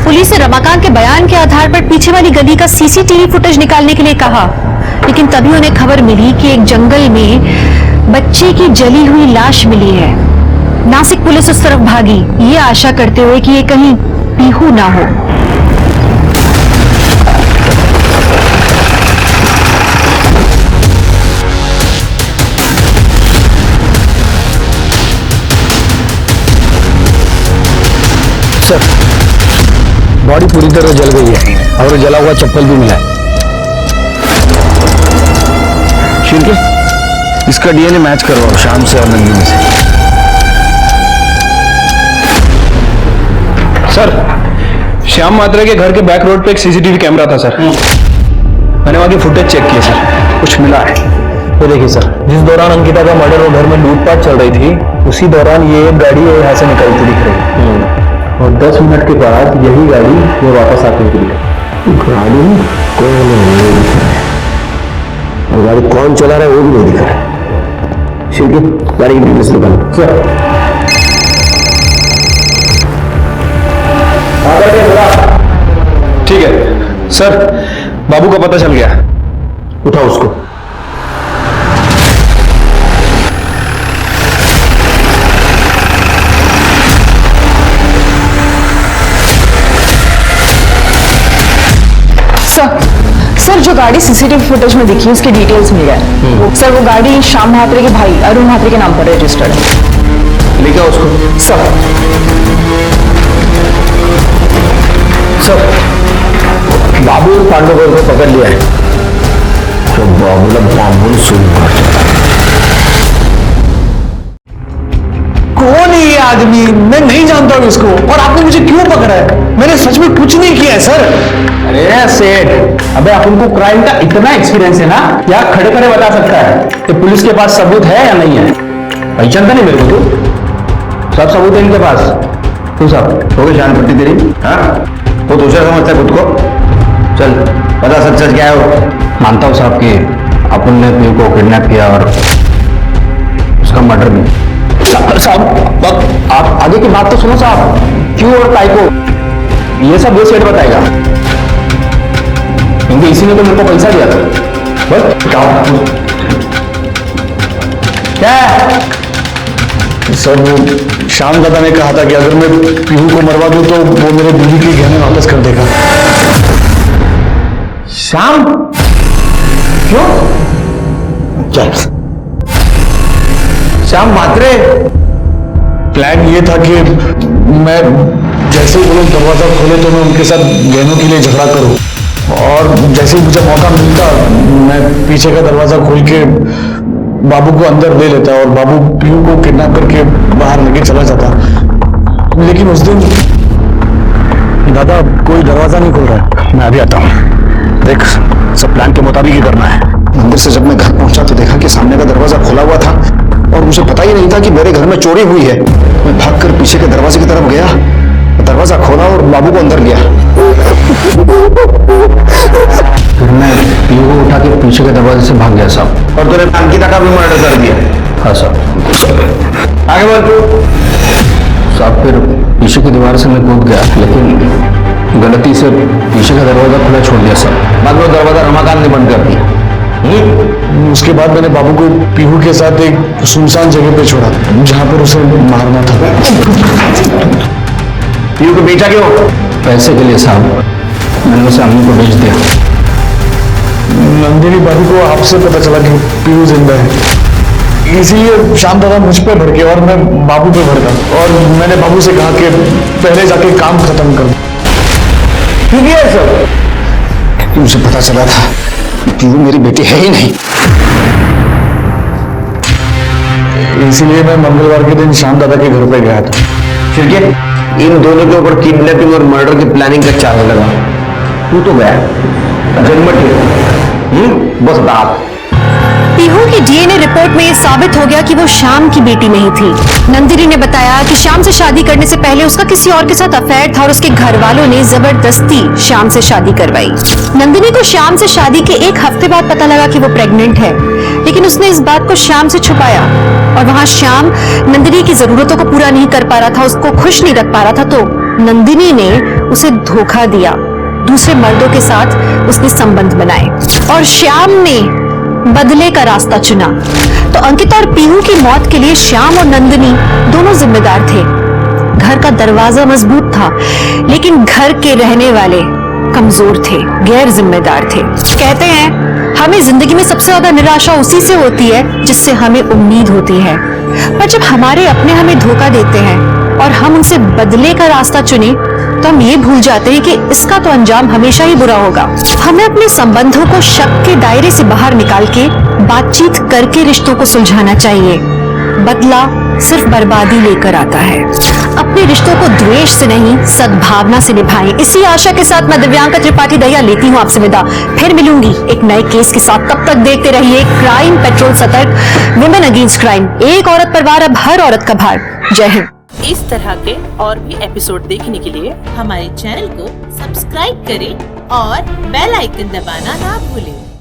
पुलिस ने रमाकांत के बयान के आधार पर पीछे वाली गली का सीसीटीवी फुटेज निकालने के लिए कहा, लेकिन तभी उन्हें खबर मिली कि एक जंगल में बच्चे की जली हुई लाश मिली है। नासिक पुलिस उस तरफ भागी, ये आशा करते हुए कि ये कहीं पीहू ना हो। सर, बॉडी पूरी तरह जल गई है और जला हुआ चप्पल भी मिला है। शिरके, इसका डीएनए मैच करवाओ शाम से और नंदिनी से। सर, श्याम मात्रा के घर के बैक रोड पे एक सीसीटीवी कैमरा था सर। मैंने वहां की फुटेज चेक की है सर, कुछ मिला है। तो देखिए सर, जिस दौरान अंकिता का मर्डर और घर में लूटपाट चल रही थी, उसी दौरान ये एक गाड़ी यहाँ से निकलती दिख रही और 10 मिनट के बाद यही गाड़ी ये वापस आती हुई दिख। गाड़ी कोई नहीं दिख रहा है और गाड़ी कौन चला रहा है वो भी नहीं दिख रहा है। शिरके, गाड़ी की डिटेल्स निकालो सर। ठीक है सर, बाबू का पता चल गया, उठाओ उसको। सर जो गाड़ी सीसीटीवी फुटेज में दिखी उसकी डिटेल्स मिल गए। सर वो गाड़ी श्याम म्हात्रे के भाई अरुण म्हात्रे के नाम पर रजिस्टर्ड है। लेके आओ उसको। सर, बाबू और पांडुगोल को पकड़ लिया है। तो बाबूला बाबू सुन कौन है ये आदमी? मैं नहीं जानता हूँ इसको, और आपने मुझे क्यों पकड़ा है? मैंने सच में कुछ नहीं किया है सर। अरे सेठ, अबे अपन को क्राइम का इतना एक्सपीरियंस है ना, क्या खड़े खड़े बता सकता है कि पुलिस के पास सबूत है या नहीं है? पहचानता नहीं मेरे को तू? सब सबूत है इनके पास। तू सब हो गई जान पट्टी तेरी? हाँ, वो दूसरा समझता है खुद को। चल बता सच सच क्या है वो। मानता हूँ साहब कि अपन ने पीयू को किडनैप किया और उसका मर्डर भी। साहब आप आगे की बात तो सुनो साहब। क्यों और काय को ये सब ये सेठ बताएगा, क्योंकि इसी ने तो मेरे को पैसा दिया था। क्या सर वो श्याम दादा ने कहा था कि अगर मैं पीहू को मरवा दूं तो वो मेरे बीवी के गहने वापस कर देगा। श्याम? क्यों? क्या? श्याम मात्रे? प्लान ये था कि मैं जैसे ही वो लोग दरवाजा खोले तो मैं उनके साथ गहनों के लिए झगड़ा करूं, और जैसे ही मुझे मौका मिलता मैं पीछे का दरवाजा खोल के बाबू को अंदर ले लेता और बाबू पीहू को किडनैप करके बाहर लेके चला जाता। लेकिन उस दिन दादा कोई दरवाजा नहीं खोल रहा है। मैं अभी आता हूँ। देख, सब प्लान के मुताबिक ही करना है। मंदिर से जब मैं घर पहुंचा तो देखा कि सामने का दरवाजा खुला हुआ था और मुझे पता ही नहीं था कि मेरे घर में चोरी हुई है। मैं भागकर पीछे के दरवाजे की तरफ गया, दरवाजा खोला और बाबू को अंदर लिया। फिर मैं पीहू को उठा के पीछे के दरवाजे से भाग गया साहब। और तूने अंकिता का भी मर्डर कर दिया? हाँ साहब। आगे बोल। साहब फिर पीछे की दीवार से मैं कूद गया, लेकिन गलती से पीछे का दरवाजा खुला छोड़ दिया साहब। बाद में दरवाजा रमाकांत ने बंद कर दिया। उसके बाद मैंने बाबू को पीहू के साथ एक सुनसान जगह पे छोड़ा जहां पर उसे मारना था। पीहू को बेचा क्यों? पैसे के लिए साहब। मैंने उसे अम्मी को बेच दिया। नंदिनी बाबू को आपसे पता चला कि पीहू जिंदा है, इसीलिए श्याम दादा मुझ पे भड़के और मैं बाबू पे भड़का, और मैंने बाबू से कहा कि पहले जाके काम खत्म कर। ठीक है सर। मुझे पता चला था पीहू मेरी बेटी है ही नहीं, इसीलिए मैं मंगलवार के दिन श्याम दादा के घर पे गया था। ठीक है, इन दोनों के ऊपर किडनैपिंग और मर्डर की प्लानिंग का चार्ज लगा। तू तो गया जन्म बस बात। पीहू की डीएनए रिपोर्ट में ये साबित हो गया कि वो श्याम की बेटी नहीं थी। नंदिनी ने बताया कि श्याम से शादी करने से पहले उसका किसी और के साथ अफेयर था और उसके घर वालों ने जबरदस्ती श्याम से शादी करवाई। नंदिनी को श्याम से शादी के एक हफ्ते बाद पता लगा कि वो प्रेग्नेंट है, लेकिन उसने इस बात को श्याम से छुपाया, और वहां श्याम नंदिनी की जरूरतों को पूरा नहीं कर पा रहा था, उसको खुश नहीं रख पा रहा था, तो नंदिनी ने उसे धोखा दिया। दूसरे मर्दों के साथ उसने संबंध बनाए और श्याम ने बदले का रास्ता चुना। तो अंकिता और पीहू की मौत के लिए श्याम और नंदिनी दोनों जिम्मेदार थे। घर का दरवाजा मजबूत था, लेकिन घर के रहने वाले कमजोर थे, गैर जिम्मेदार थे। कहते हैं हमें जिंदगी में सबसे ज्यादा निराशा उसी से होती है जिससे हमें उम्मीद होती है, पर जब हमारे अपने हमें धोखा देते हैं और हम उनसे बदले का रास्ता चुने तो हम ये भूल जाते हैं कि इसका तो अंजाम हमेशा ही बुरा होगा। हमें अपने संबंधों को शक के दायरे से बाहर निकाल के बातचीत करके रिश्तों को सुलझाना चाहिए। बदला सिर्फ बर्बादी लेकर आता है। अपने रिश्तों को द्वेष से नहीं, सद्भावना से निभाएं। इसी आशा के साथ मैं दिव्यांका त्रिपाठी दहिया लेती हूँ आपसे विदा। फिर मिलूंगी एक नए केस के साथ। तब तक देखते रहिए क्राइम पेट्रोल सतर्क, विमेन अगेंस्ट क्राइम। एक औरत पर वार, अब हर औरत का भार। जय हिंद। इस तरह के और भी एपिसोड देखने के लिए हमारे चैनल को सब्सक्राइब करें और बेल आइकन दबाना ना भूलें।